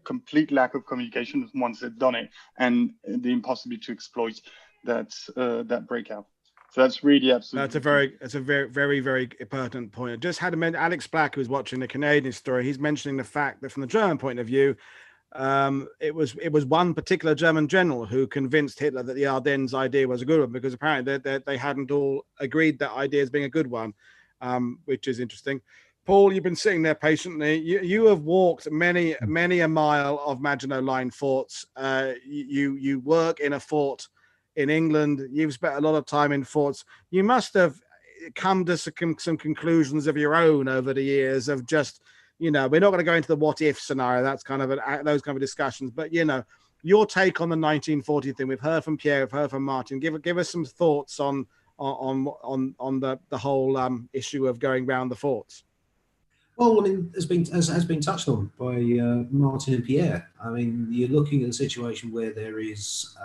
complete lack of communication once they've done it, and the impossibility to exploit that breakout. So that's really absolutely. That's a very pertinent point. I just had to mention Alex Black, who's watching the Canadian story. He's mentioning the fact that from the German point of view, it was one particular German general who convinced Hitler that the Ardennes idea was a good one, because apparently they hadn't all agreed that idea as being a good one, which is interesting. Paul, you've been sitting there patiently. You have walked many a mile of Maginot Line forts. You work in a fort in England. You've spent a lot of time in forts. You must have come to some conclusions of your own over the years of just, we're not going to go into the what if scenario. That's kind of those kind of discussions. But, your take on the 1940 thing. We've heard from Pierre, we've heard from Martin. Give us some thoughts on the whole issue of going round the forts. Well, I mean, has been touched on by Martin and Pierre. I mean, you're looking at a situation where there is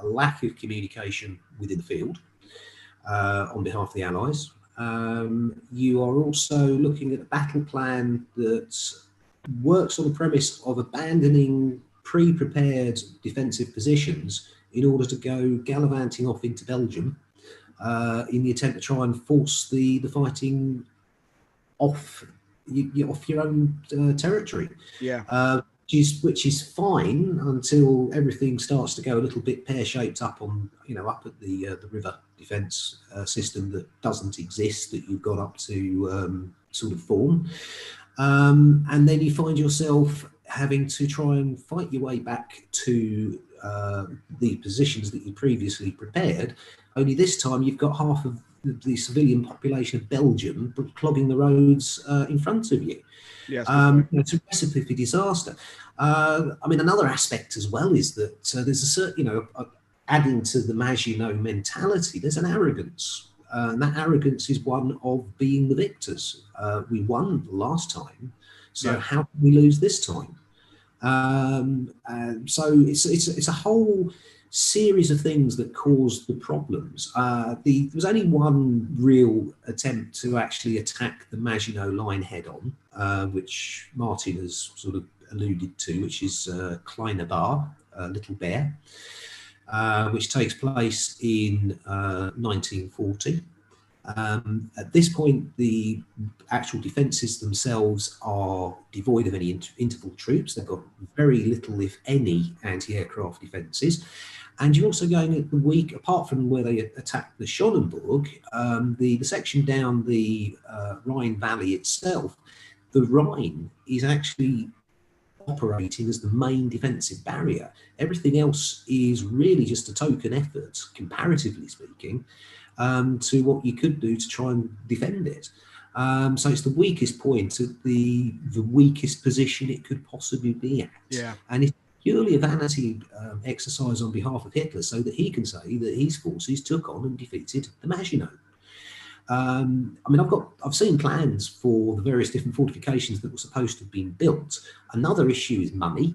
a lack of communication within the field on behalf of the Allies. You are also looking at a battle plan that works on the premise of abandoning pre-prepared defensive positions in order to go gallivanting off into Belgium in the attempt to try and force the fighting off your own territory. Yeah. Which is fine until everything starts to go a little bit pear-shaped up on, up at the river defence system that doesn't exist, that you've got up to sort of form. And then you find yourself having to try and fight your way back to the positions that you previously prepared, only this time you've got half of the civilian population of Belgium clogging the roads in front of you. Yes, it's a recipe for disaster. I mean, another aspect as well is that there's a certain, adding to the Maginot mentality, there's an arrogance. And that arrogance is one of being the victors. We won last time, so how can we lose this time? So it's a whole series of things that caused the problems. There was only one real attempt to actually attack the Maginot Line head-on, which Martin has sort of alluded to, which is Kleine Bar, Little Bear, which takes place in 1940. At this point, the actual defences themselves are devoid of any interval troops. They've got very little, if any, anti-aircraft defences. And you're also going at the weak, apart from where they attacked the Schoenenbourg, the section down the Rhine Valley itself, the Rhine is actually operating as the main defensive barrier. Everything else is really just a token effort, comparatively speaking, to what you could do to try and defend it. So it's the weakest point, the weakest position it could possibly be at. Yeah. And it's purely a vanity exercise on behalf of Hitler, so that he can say that his forces took on and defeated the Maginot. I mean, I've seen plans for the various different fortifications that were supposed to have been built. Another issue is money.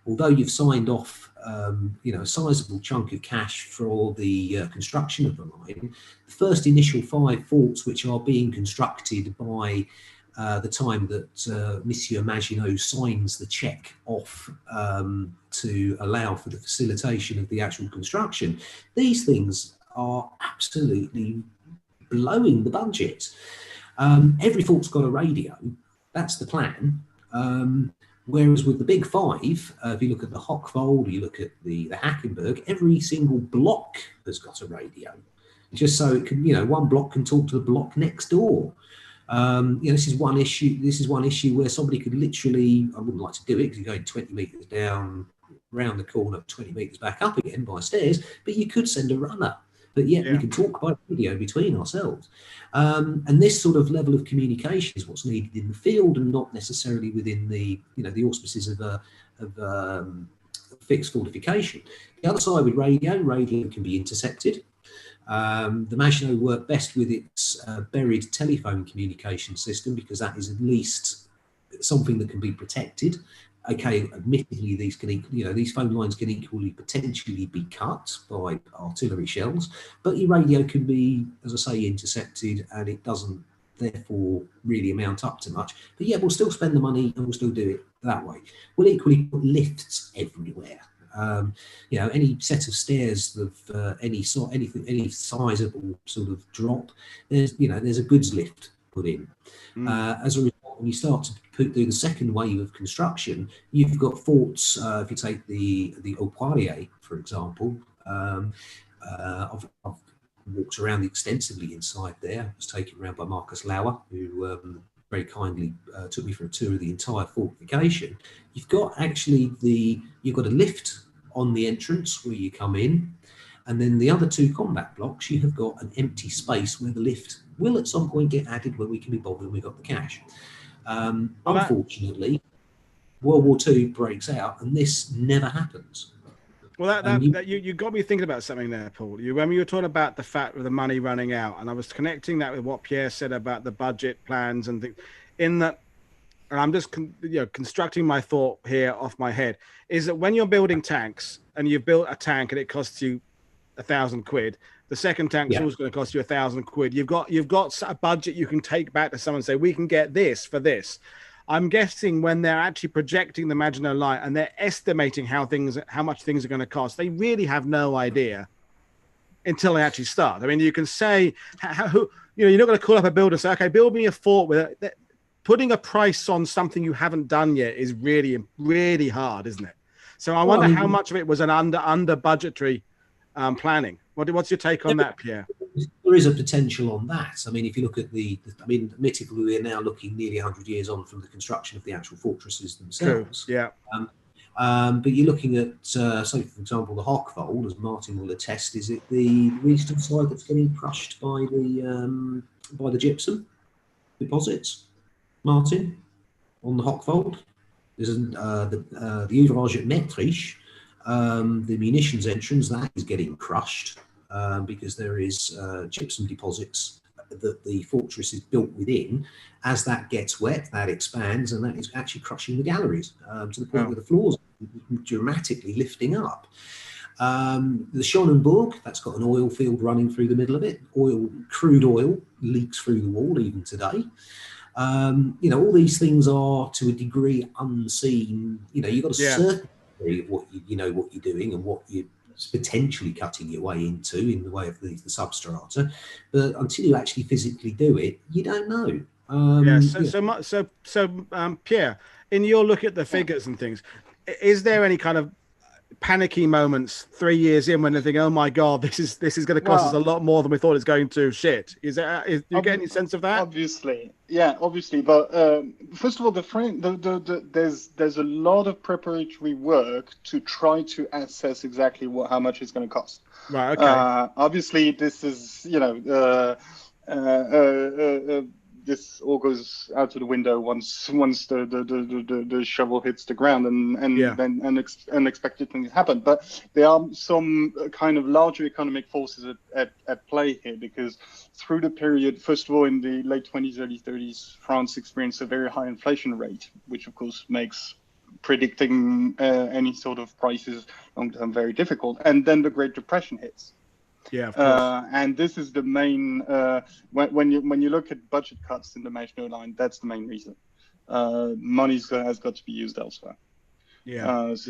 Although you've signed off, a sizable chunk of cash for the construction of the line, the first initial 5 forts which are being constructed by the time that Monsieur Maginot signs the cheque off to allow for the facilitation of the actual construction, these things are absolutely blowing the budget. Every fort's got a radio. That's the plan. Whereas with the big 5, if you look at the Hochwald, or you look at the Hackenberg, every single block has got a radio, just so it can, one block can talk to the block next door. This is one issue. This is one issue where somebody could literally, I wouldn't like to do it because you're going 20 metres down, round the corner, 20 metres back up again by stairs, but you could send a runner. But yet we can talk by radio between ourselves. And this sort of level of communication is what's needed in the field, and not necessarily within the auspices of fixed fortification. The other side with radio can be intercepted. The Maginot work best with its buried telephone communication system, because that is at least something that can be protected Okay, admittedly, these can, these phone lines can equally potentially be cut by artillery shells, but your radio can be, as I say, intercepted, and it doesn't therefore really amount up to much. But yeah, we'll still spend the money and we'll still do it that way. We'll equally put lifts everywhere. Any set of stairs of any sizable sort of drop, there's a goods lift put in. As a result, when you start to do the second wave of construction, you've got forts. If you take the OMalley, for example, I've walked around extensively inside there. I was taken around by Marcus Lauer, who very kindly took me for a tour of the entire fortification. You've got you've got a lift on the entrance where you come in, and then the other two combat blocks, you have got an empty space where the lift will at some point get added when we can be bothered and we've got the cash. Unfortunately, World War II breaks out and this never happens. Well, you got me thinking about something there, Paul. When you were talking about the fact of the money running out, and I was connecting that with what Pierre said about the budget plans and things. In that, and I'm just constructing my thought here off my head, is that when you're building tanks and you've built a tank and it costs you £1,000, the second tank is also going to cost you £1,000. You've got a budget you can take back to someone and say, we can get this for this. I'm guessing when they're actually projecting the Maginot Line and they're estimating how much things are going to cost, they really have no idea until they actually start. I mean, you can say, you're not going to call up a builder and say, okay, build me a fort with it. Putting a price on something you haven't done yet is really, really hard, isn't it? So I wonder how much of it was an under budgetary planning. What's your take on that, Pierre? There is a potential on that. I mean, if you look at admittedly, we're now looking nearly 100 years on from the construction of the actual fortresses themselves. True. Yeah. But you're looking at, so for example, the Hochwald, as Martin will attest, is it the eastern side that's getting crushed by the gypsum deposits, Martin, on the Hochwald? There's the ouvrage at Metriche, the munitions entrance, that is getting crushed because there is gypsum deposits that the fortress is built within. As that gets wet, that expands, and that is actually crushing the galleries to the point where the floors are dramatically lifting up. The Schoenenbourg, that's got an oil field running through the middle of it. Crude oil leaks through the wall even today. All these things are to a degree unseen. You've got a certain degree of what what you're doing and what you're potentially cutting your way into in the way of the substrata, but until you actually physically do it, you don't know. Pierre, in your look at the figures and things, is there any kind of panicky moments 3 years in when they think, oh my god, this is going to cost us a lot more than we thought it's going to? Do you get any sense of that? Obviously, but first of all, there's a lot of preparatory work to try to assess exactly how much it's going to cost. Right. Okay. Obviously, this is this all goes out of the window once the shovel hits the ground and then unexpected things happen. But there are some kind of larger economic forces at play here, because through the period, first of all, in the late 20s, early 30s, France experienced a very high inflation rate, which of course makes predicting any sort of prices long term very difficult. And then the Great Depression hits. Yeah, of course. And this is the main when you look at budget cuts in the Maginot Line, that's the main reason. Money has got to be used elsewhere. Just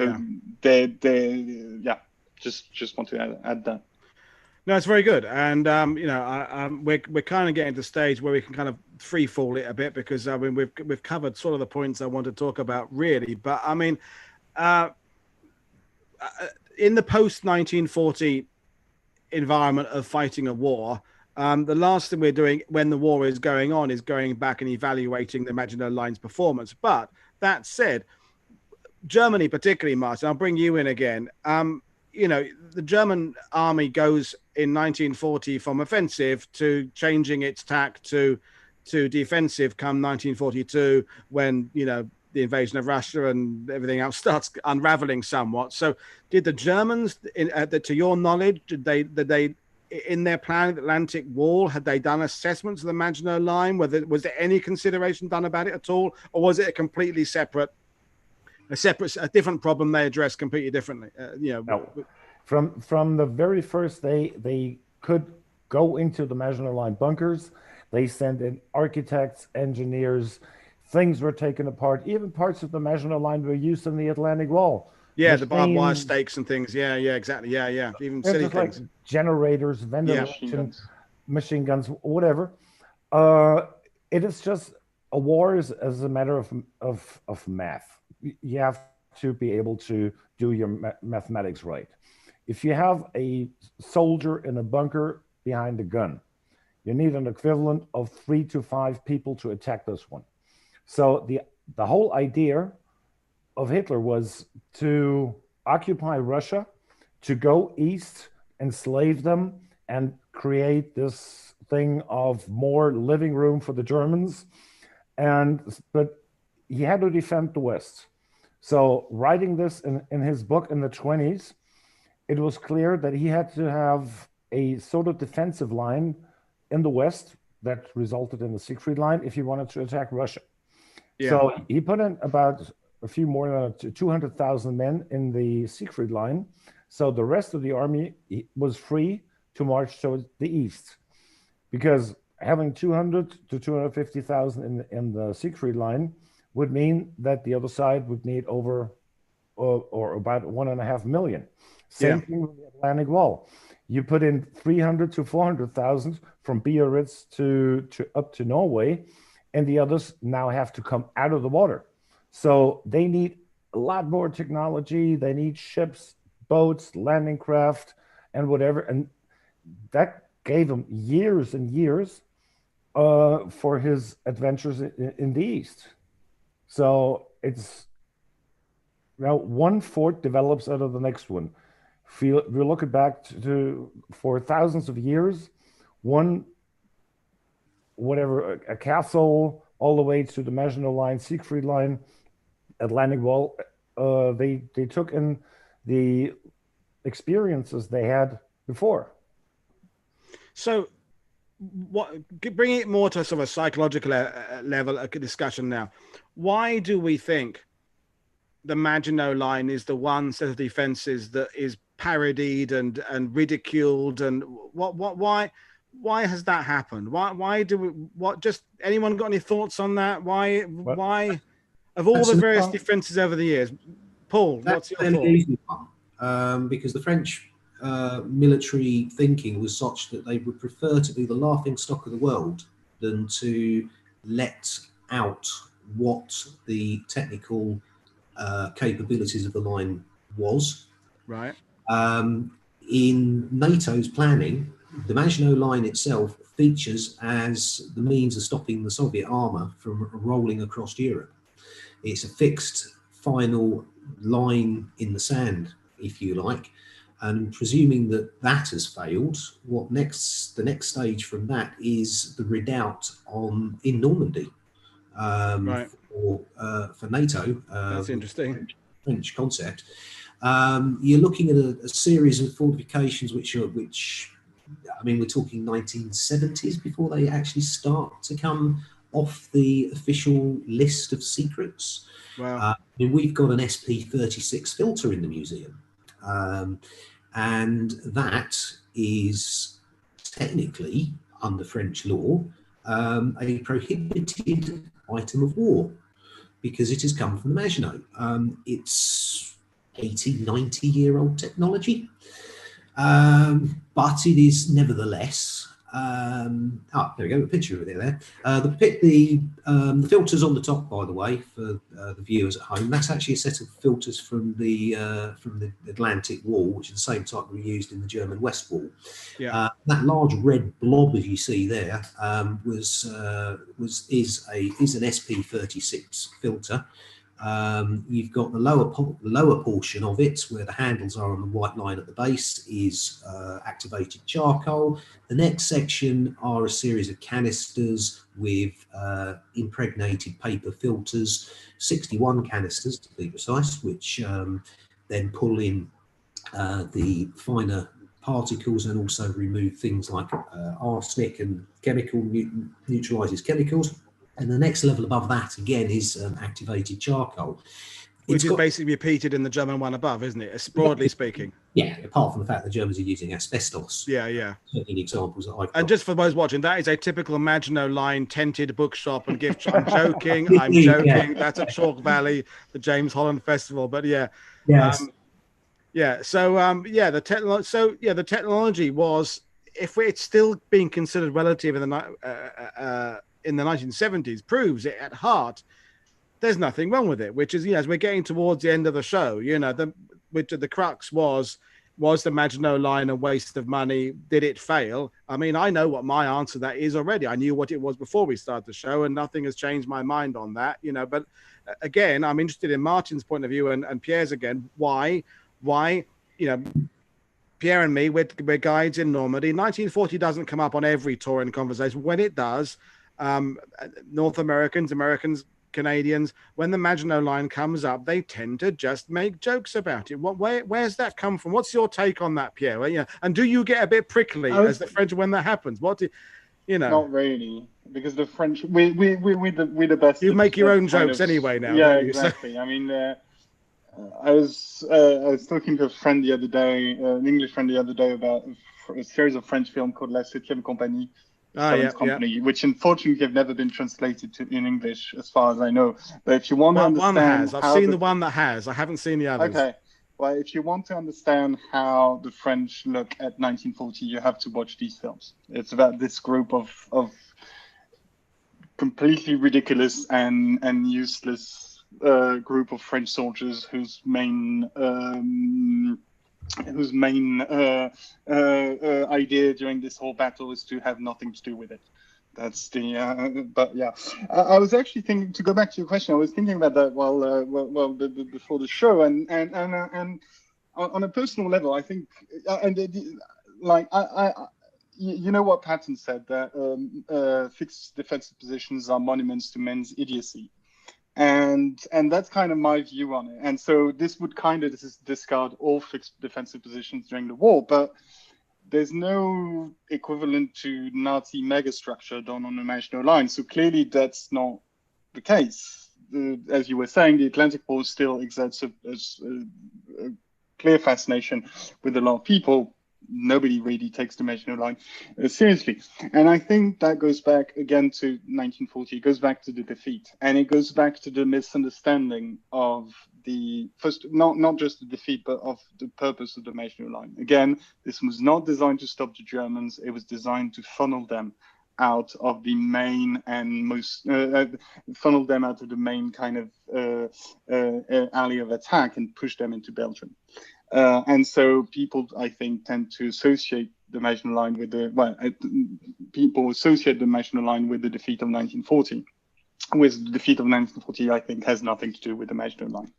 want to add that. No, it's very good, and we're kind of getting to the stage where we can kind of free fall it a bit, because I mean we've covered sort of the points I want to talk about really, but I mean in the post 1940 environment of fighting a war, the last thing we're doing when the war is going on is going back and evaluating the Maginot Line's performance. But that said, Germany particularly, Martin, I'll bring you in again. The German army goes in 1940 from offensive to changing its tack to defensive come 1942, when the invasion of Russia and everything else starts unraveling somewhat. So did the Germans, to your knowledge, did they in their plan of the Atlantic Wall, had they done assessments of the Maginot Line? Was there any consideration done about it at all? Or was it a completely separate a different problem they address completely differently. No. From the very first, they could go into the Maginot Line bunkers. They sent in architects, engineers. Things were taken apart. Even parts of the Maginot Line were used in the Atlantic Wall. Yeah, the barbed wire stakes and things. Yeah, exactly. Yeah. Even silly things. Like generators, ventilation, machine guns, whatever. It is just a war is as a matter of math. You have to be able to do your mathematics right. If you have a soldier in a bunker behind a gun, you need an equivalent of 3 to 5 people to attack this one. So the whole idea of Hitler was to occupy Russia, to go east, enslave them, and create this thing of more living room for the Germans. But he had to defend the West. So writing this in his book in the 20s, it was clear that he had to have a sort of defensive line in the West that resulted in the Siegfried Line if he wanted to attack Russia. Yeah. So he put in about a few more than 200,000 men in the Siegfried Line. So the rest of the army was free to march towards the east, because having 200 to 250,000 in the Siegfried Line would mean that the other side would need over or about 1.5 million. Same thing with the Atlantic Wall. You put in 300 to 400,000 from Biarritz to up to Norway, and the others now have to come out of the water. So they need a lot more technology. They need ships, boats, landing craft, and whatever. And that gave him years and years for his adventures in the East. So it's one fort develops out of the next one. We're looking back for thousands of years, a castle all the way to the Maginot Line, Siegfried Line, Atlantic Wall. They took in the experiences they had before. So, bringing it more to sort of a psychological level of discussion now, why do we think the Maginot Line is the one set of defenses that is parodied and ridiculed, and why has that happened? Why do we, just anyone got any thoughts on that? Why of all the various defenses over the years, Paul, what's your thought? Easy one, because the French military thinking was such that they would prefer to be the laughing stock of the world than to let out what the technical capabilities of the line was. Right. In NATO's planning, the Maginot Line itself features as the means of stopping the Soviet armour from rolling across Europe. It's a fixed final line in the sand, if you like. And presuming that has failed, the next stage from that is the redoubt in Normandy. Right. For NATO. That's interesting. French concept. You're looking at a series of fortifications which we're talking 1970s before they actually start to come off the official list of secrets. Wow. We've got an SP-36 filter in the museum, and that is technically, under French law, a prohibited item of war because it has come from the Maginot. It's 80, 90-year-old technology, but it is nevertheless. There we go, a picture of it there. The filters on the top, by the way, for the viewers at home, that's actually a set of filters from the Atlantic Wall, which is the same type we used in the German West Wall. Yeah. That large red blob, as you see there, is an SP-36 filter. You've got the lower portion of it, where the handles are on the white line at the base, is activated charcoal. The next section are a series of canisters with impregnated paper filters, 61 canisters to be precise, which then pull in the finer particles and also remove things like arsenic and neutralizes chemicals. And the next level above that, again, is activated charcoal. Which is basically repeated in the German one above, isn't it? Broadly speaking. Yeah, apart from the fact the Germans are using asbestos. Yeah, yeah. Certainly examples that I've got. And just for those watching, that is a typical Maginot Line tented bookshop and gift shop. I'm joking. I'm joking. Yeah. That's at Chalk Valley, the James Holland Festival. But yeah. Yes. The technology was, if it's still being considered relative in the 1970s, proves it at heart. There's nothing wrong with it, which is, as we're getting towards the end of the show, the crux was the Maginot Line a waste of money? Did it fail? I mean, I know what my answer to that is already. I knew what it was before we started the show, and nothing has changed my mind on that, But again, I'm interested in Martin's point of view and Pierre's again. Why, Pierre and me, we're guides in Normandy. 1940 doesn't come up on every touring conversation. When it does, North Americans, Canadians, when the Maginot Line comes up, they tend to just make jokes about it. Where's that come from? What's your take on that, Pierre? And do you get a bit prickly as the French when that happens? Not really, because the French, we're the best. You make your own jokes anyway now. Yeah, exactly. I mean, I was talking to a friend the other day, an English friend the other day, about a series of French films called La Septième Compagnie. Company, which unfortunately have never been translated in English, as far as I know. But if you want to understand, one has. I've seen the one that has. I haven't seen the others. Okay. Well, if you want to understand how the French look at 1940, you have to watch these films. It's about this group of completely ridiculous and useless group of French soldiers whose main idea during this whole battle is to have nothing to do with it. That's the. But yeah, I was actually thinking, to go back to your question. I was thinking about that before the show, and on a personal level, I think, you know what Patton said, that fixed defensive positions are monuments to men's idiocy. And that's kind of my view on it. And so this would kind of discard all fixed defensive positions during the war, but there's no equivalent to Nazi megastructure done on the Maginot Line. So clearly that's not the case. As you were saying, the Atlantic War still exerts a clear fascination with a lot of people. Nobody really takes the Maginot Line seriously. And I think that goes back again to 1940. It goes back to the defeat. And it goes back to the misunderstanding of not just the defeat, but of the purpose of the Maginot Line. Again, this was not designed to stop the Germans. It was designed to funnel them out of the main and funnel them out of the main kind of alley of attack and push them into Belgium. And so people, I think, tend to associate the Maginot Line with people associate the Maginot Line with the defeat of 1940. With the defeat of 1940, I think, has nothing to do with the Maginot Line.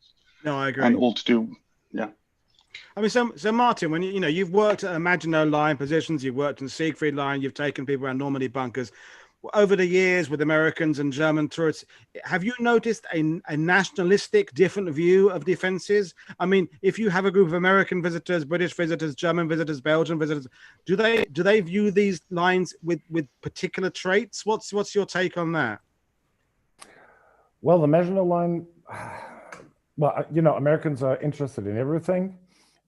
No, I agree. And all to do, yeah. I mean, so Martin, when you've worked at Maginot Line positions, you've worked in Siegfried Line, you've taken people around Normandy bunkers. Over the years with Americans and German tourists, have you noticed a nationalistic different view of defenses? I mean, if you have a group of American visitors, British visitors, German visitors, Belgian visitors, do they view these lines with particular traits? What's your take on that? Well, the Maginot Line, Americans are interested in everything,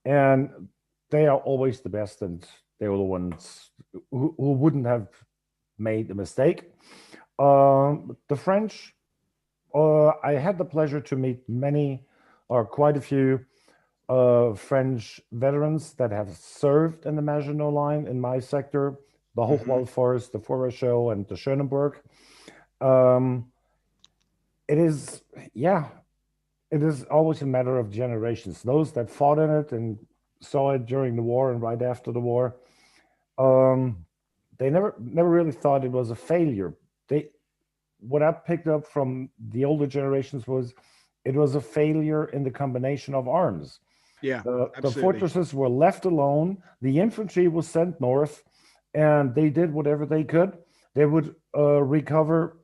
and they are always the best, and they were the ones who wouldn't have made a mistake. The French, I had the pleasure to meet quite a few French veterans that have served in the Maginot Line in my sector, the Hochwald Forest, the Forest and the Schoenenbourg. It is always a matter of generations. Those that fought in it and saw it during the war and right after the war, they never really thought it was a failure. What I picked up from the older generations was it was a failure in the combination of arms. Yeah, the fortresses were left alone. The infantry was sent north, and they did whatever they could. They would recover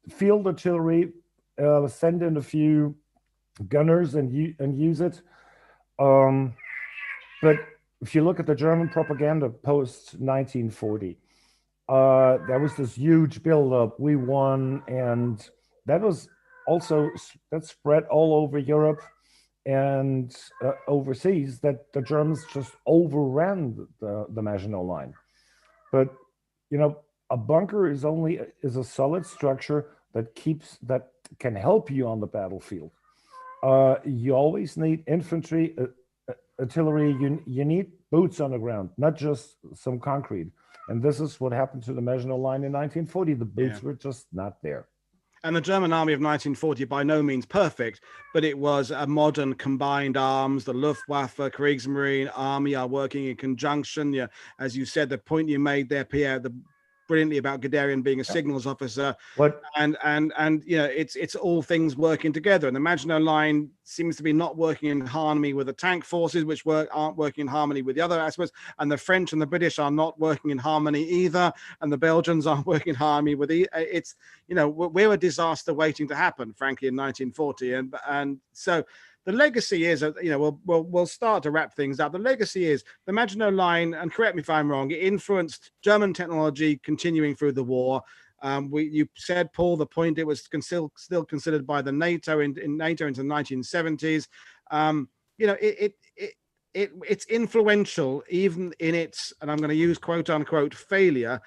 field artillery, send in a few gunners and use it. But if you look at the German propaganda post 1940, there was this huge buildup. We won, and that was also that spread all over Europe and overseas, that the Germans just overran the Maginot Line. But you know, a bunker is a solid structure that can help you on the battlefield. You always need infantry, artillery. You need boots on the ground, not just some concrete. And this is what happened to the Maginot Line in 1940. The boots were just not there. And the German army of 1940, by no means perfect, but it was a modern combined arms. The Luftwaffe, Kriegsmarine Army are working in conjunction. Yeah, as you said, the point you made there, Pierre, brilliantly about Guderian being a signals officer, and you know, it's all things working together. And the Maginot Line seems to be not working in harmony with the tank forces, which aren't working in harmony with the other aspects. And the French and the British are not working in harmony either, and the Belgians aren't working in harmony with it's, you know, we're a disaster waiting to happen, frankly, in 1940, and so. The legacy is, you know, we'll start to wrap things up. The legacy is the Maginot Line, and correct me if I'm wrong, it influenced German technology continuing through the war. You said, Paul, the point it was still considered by the NATO in NATO into the 1970s. You know, it's influential even in its, and I'm going to use quote unquote failure.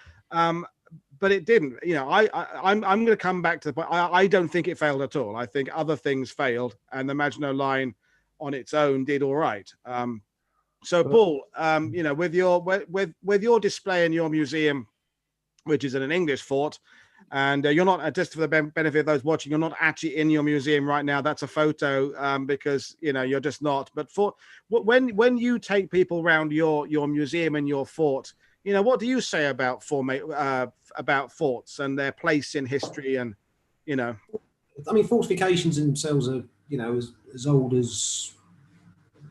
But it didn't. You know, I'm going to come back to the point. I don't think it failed at all. I think other things failed, and the Maginot Line, on its own, did all right. So, Paul, you know, with your display in your museum, which is in an English fort, and you're not, just for the benefit of those watching, you're not actually in your museum right now. That's a photo because you know you're just not. But when you take people around your museum and your fort, you know, what do you say about forts and their place in history? And, you know, I mean, fortifications themselves are, you know, as old as,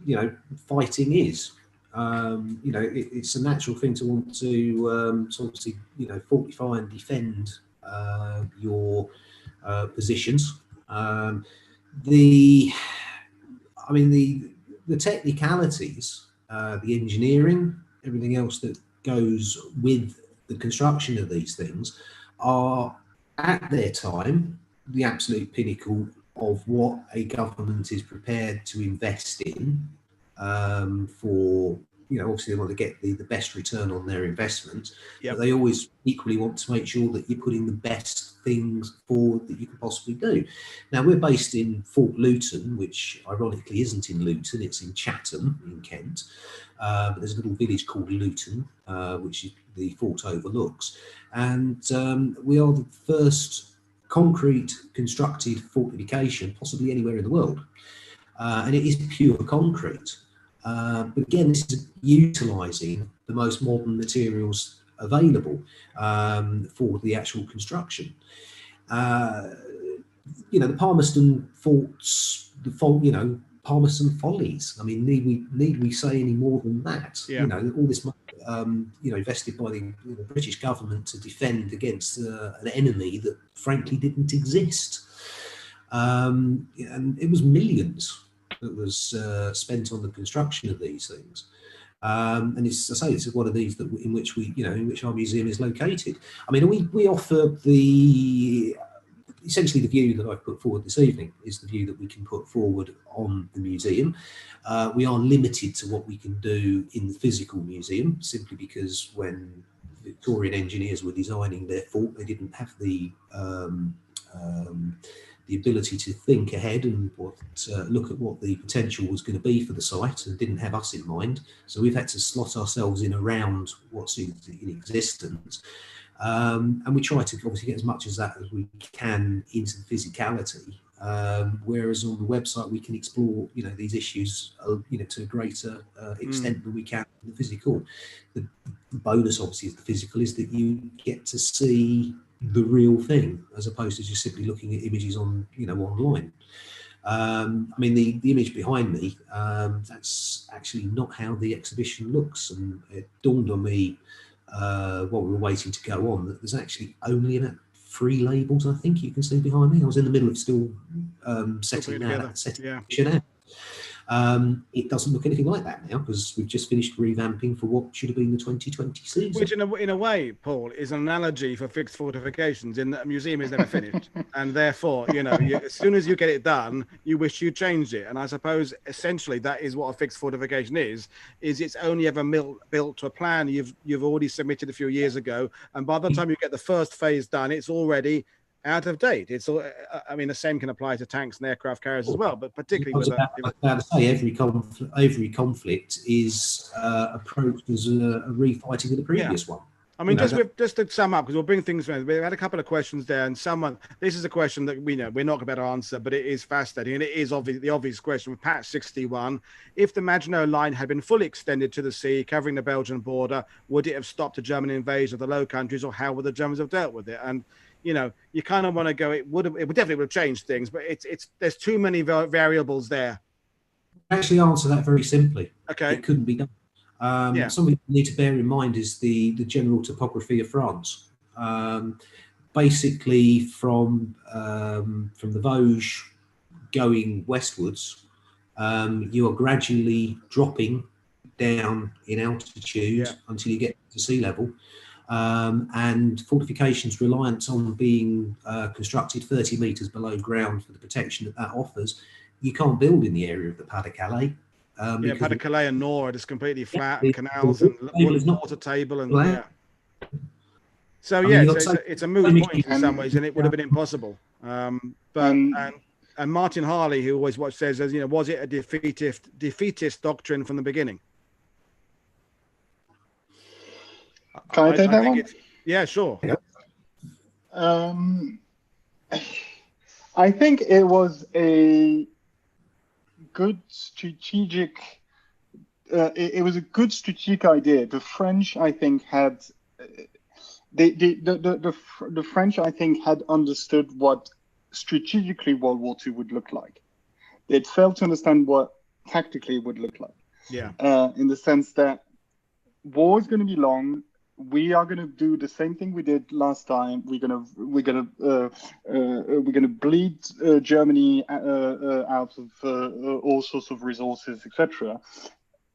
you know, fighting is. You know, it's a natural thing to want to obviously, you know, fortify and defend your positions. I mean, the technicalities, the engineering, everything else that goes with the construction of these things are at their time the absolute pinnacle of what a government is prepared to invest in for, you know, obviously they want to get the best return on their investment, but they always equally want to make sure that you're putting the best things forward that you can possibly do. Now, we're based in Fort Luton, which ironically isn't in Luton, it's in Chatham in Kent. But there's a little village called Luton, which the fort overlooks. And we are the first concrete constructed fortification possibly anywhere in the world. And it is pure concrete. But again, this is utilising the most modern materials available for the actual construction. You know, the Palmerston forts, you know, Palmerston follies. I mean, need we say any more than that? You know, all this money, you know, invested by the British government to defend against an enemy that frankly didn't exist. And it was millions that was spent on the construction of these things. And it's, I say, this is one of these that in which we, you know, in which our museum is located. I mean, we offer essentially the view that I've put forward this evening is the view that we can put forward on the museum. We are limited to what we can do in the physical museum, simply because when Victorian engineers were designing their fort, they didn't have the ability to think ahead and look at what the potential was going to be for the site, and didn't have us in mind. So we've had to slot ourselves in around what's in existence. And we try to obviously get as much as that as we can into the physicality. Whereas on the website we can explore, you know, these issues, you know, to a greater extent than we can in the physical. The bonus, obviously, of the physical is that you get to see the real thing as opposed to just simply looking at images on, you know, online. I mean, the image behind me, that's actually not how the exhibition looks, and it dawned on me while we were waiting to go on that there's actually only about 3 labels, I think you can see behind me. I was in the middle of still setting that out. It doesn't look anything like that now because we've just finished revamping for what should have been the 2020 season. Which, in a way, Paul, is an analogy for fixed fortifications in that a museum is never finished. And therefore, as soon as you get it done, you wish you changed it. And I suppose, essentially, that is what a fixed fortification is it's only ever built to a plan you've already submitted a few years ago. And by the time you get the first phase done, it's already out of date. It's all, I mean, the same can apply to tanks and aircraft carriers as well, but particularly with about to say every conflict is approached as a refighting of the previous one. I mean, just to sum up, because we'll bring things around. We had a couple of questions there, and this is a question that we know we're not about to answer, but it is fascinating, and it is the obvious question with Patch 61. If the Maginot Line had been fully extended to the sea, covering the Belgian border, would it have stopped a German invasion of the Low Countries, or how would the Germans have dealt with it? And you kind of want to go. It definitely would have changed things, but there's too many variables there. Actually, answer that very simply. Okay, it couldn't be done. Something you need to bear in mind is the general topography of France. Basically, from the Vosges going westwards, you are gradually dropping down in altitude until you get to sea level. And fortifications reliant on being constructed 30 metres below ground for the protection that offers, you can't build in the area of the Pas de Calais. Pas de Calais and Nord is completely flat, and canals and water table, and so it's a moot point in some ways, and it would have been impossible. And Martin Harley, who always says, was it a defeatist doctrine from the beginning? Can I take that one? Yeah, sure. Yep. I think it was a good strategic. It was a good strategic idea. The French, I think, had the French, I think, had understood what strategically World War II would look like. They'd failed to understand what tactically it would look like. Yeah. In the sense that war is going to be long. We are going to do the same thing we did last time. We're gonna bleed Germany out of all sorts of resources, etc.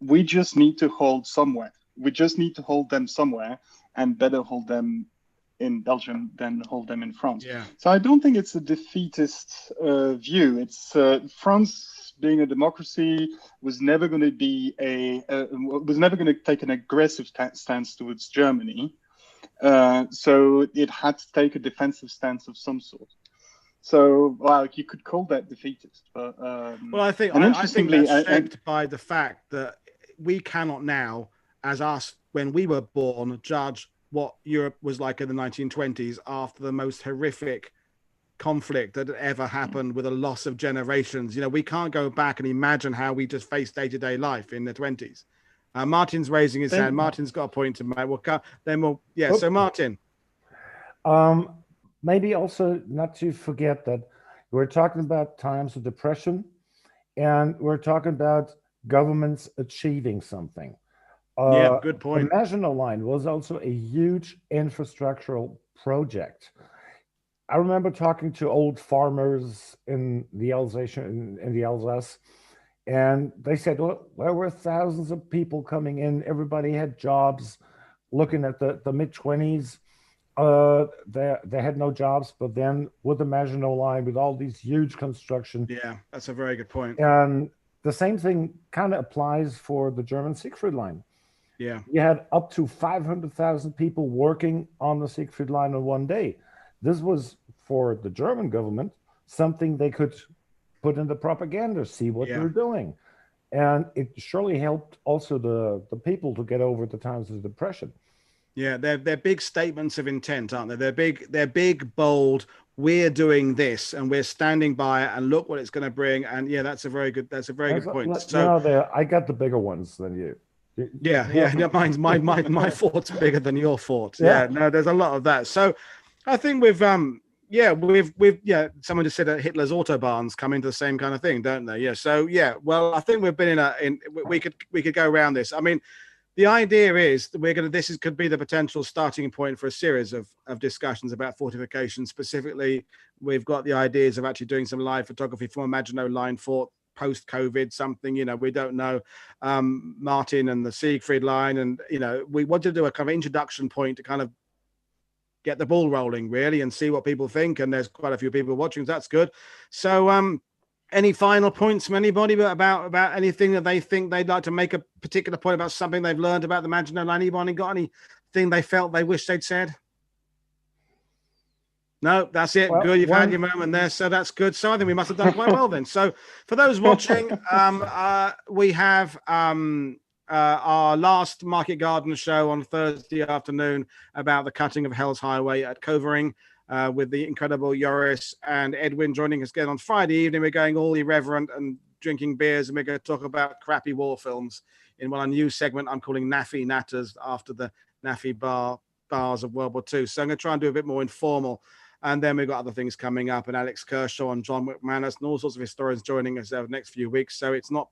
We just need to hold somewhere. We just need to hold them somewhere, and better hold them in Belgium than hold them in France. Yeah. So I don't think it's a defeatist view. It's France, being a democracy, was never going to be was never going to take an aggressive stance towards Germany. So it had to take a defensive stance of some sort. So, you could call that defeatist. But I think that's shaped by the fact that we cannot now, as us when we were born, judge what Europe was like in the 1920s after the most horrific conflict that had ever happened, with a loss of generations. We can't go back and imagine how we just face day-to-day life in the 20s. Martin's raising his hand. Martin's got a point to make. So Martin. Maybe also not to forget that we're talking about times of depression, and we're talking about governments achieving something. Good point. The Maginot Line was also a huge infrastructural project. I remember talking to old farmers in the Alsace, and they said, well, there were thousands of people coming in. Everybody had jobs. Looking at the mid-20s, they had no jobs. But then with the Maginot Line, with all these huge construction. Yeah, that's a very good point. And the same thing kind of applies for the German Siegfried Line. Yeah. You had up to 500,000 people working on the Siegfried Line on one day. This was, for the German government, something they could put in the propaganda, see what they're doing. And it surely helped also the people to get over the times of depression. Yeah, they're big statements of intent, aren't they? They're big, bold, we're doing this and we're standing by it, and look what it's going to bring. And that's a very good point. So I got the bigger ones than you. My fort's bigger than your fort. There's a lot of that. So I think someone just said that Hitler's autobahns come into the same kind of thing, don't they? I think we've been we could go around this. I mean, the idea is that could be the potential starting point for a series of discussions about fortifications. Specifically, we've got the ideas of actually doing some live photography from a Maginot Line fort post-COVID something, we don't know. Martin and the Siegfried Line, and we wanted to do a kind of introduction point to kind of get the ball rolling really and see what people think, and there's quite a few people watching, so that's good. So any final points from anybody about anything that they think they'd like to make a particular point about, something they've learned about the Maginot Line? Anybody got anything they felt they wish they'd said? No, that's it. Well, good. You've had your moment there, so that's good. So I think we must have done quite well then. So for those watching, we have our last Market Garden show on Thursday afternoon about the cutting of Hell's Highway at Covering, with the incredible Joris and Edwin joining us again on Friday evening. We're going all irreverent and drinking beers, and we're going to talk about crappy war films in a new segment I'm calling Naffy Natters, after the Naffy bars of World War II. So I'm going to try and do a bit more informal. And then we've got other things coming up, and Alex Kershaw and John McManus and all sorts of historians joining us over the next few weeks. So it's not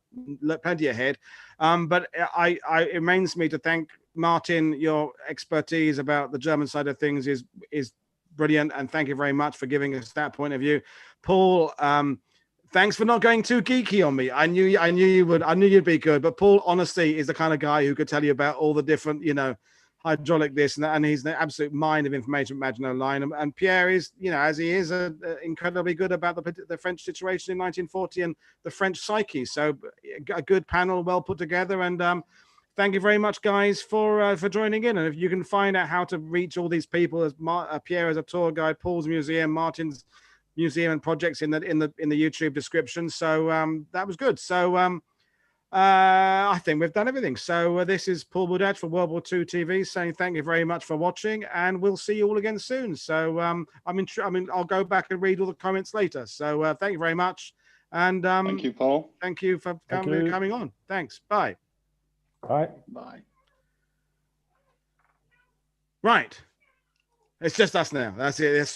plenty ahead. But it remains me to thank Martin. Your expertise about the German side of things is brilliant, and thank you very much for giving us that point of view. Paul, thanks for not going too geeky on me. I knew you would. I knew you'd be good. But Paul, honestly, is the kind of guy who could tell you about all the different, hydraulic this and that, and he's the absolute mind of information at Maginot Line. And Pierre is, as he is, incredibly good about the French situation in 1940 and the French psyche. So a good panel, well put together. And thank you very much, guys, for joining in. And if you can find out how to reach all these people, as Pierre as a tour guide, Paul's museum, Martin's museum and projects in the YouTube description. So that was good. So I think we've done everything. So this is Paul Boudage for World War II TV saying thank you very much for watching, and we'll see you all again soon. So I'll go back and read all the comments later. So thank you very much, and thank you, Paul. Thank you for coming on. Thanks. Bye. Bye. Bye. Right. It's just us now. That's it. There's 3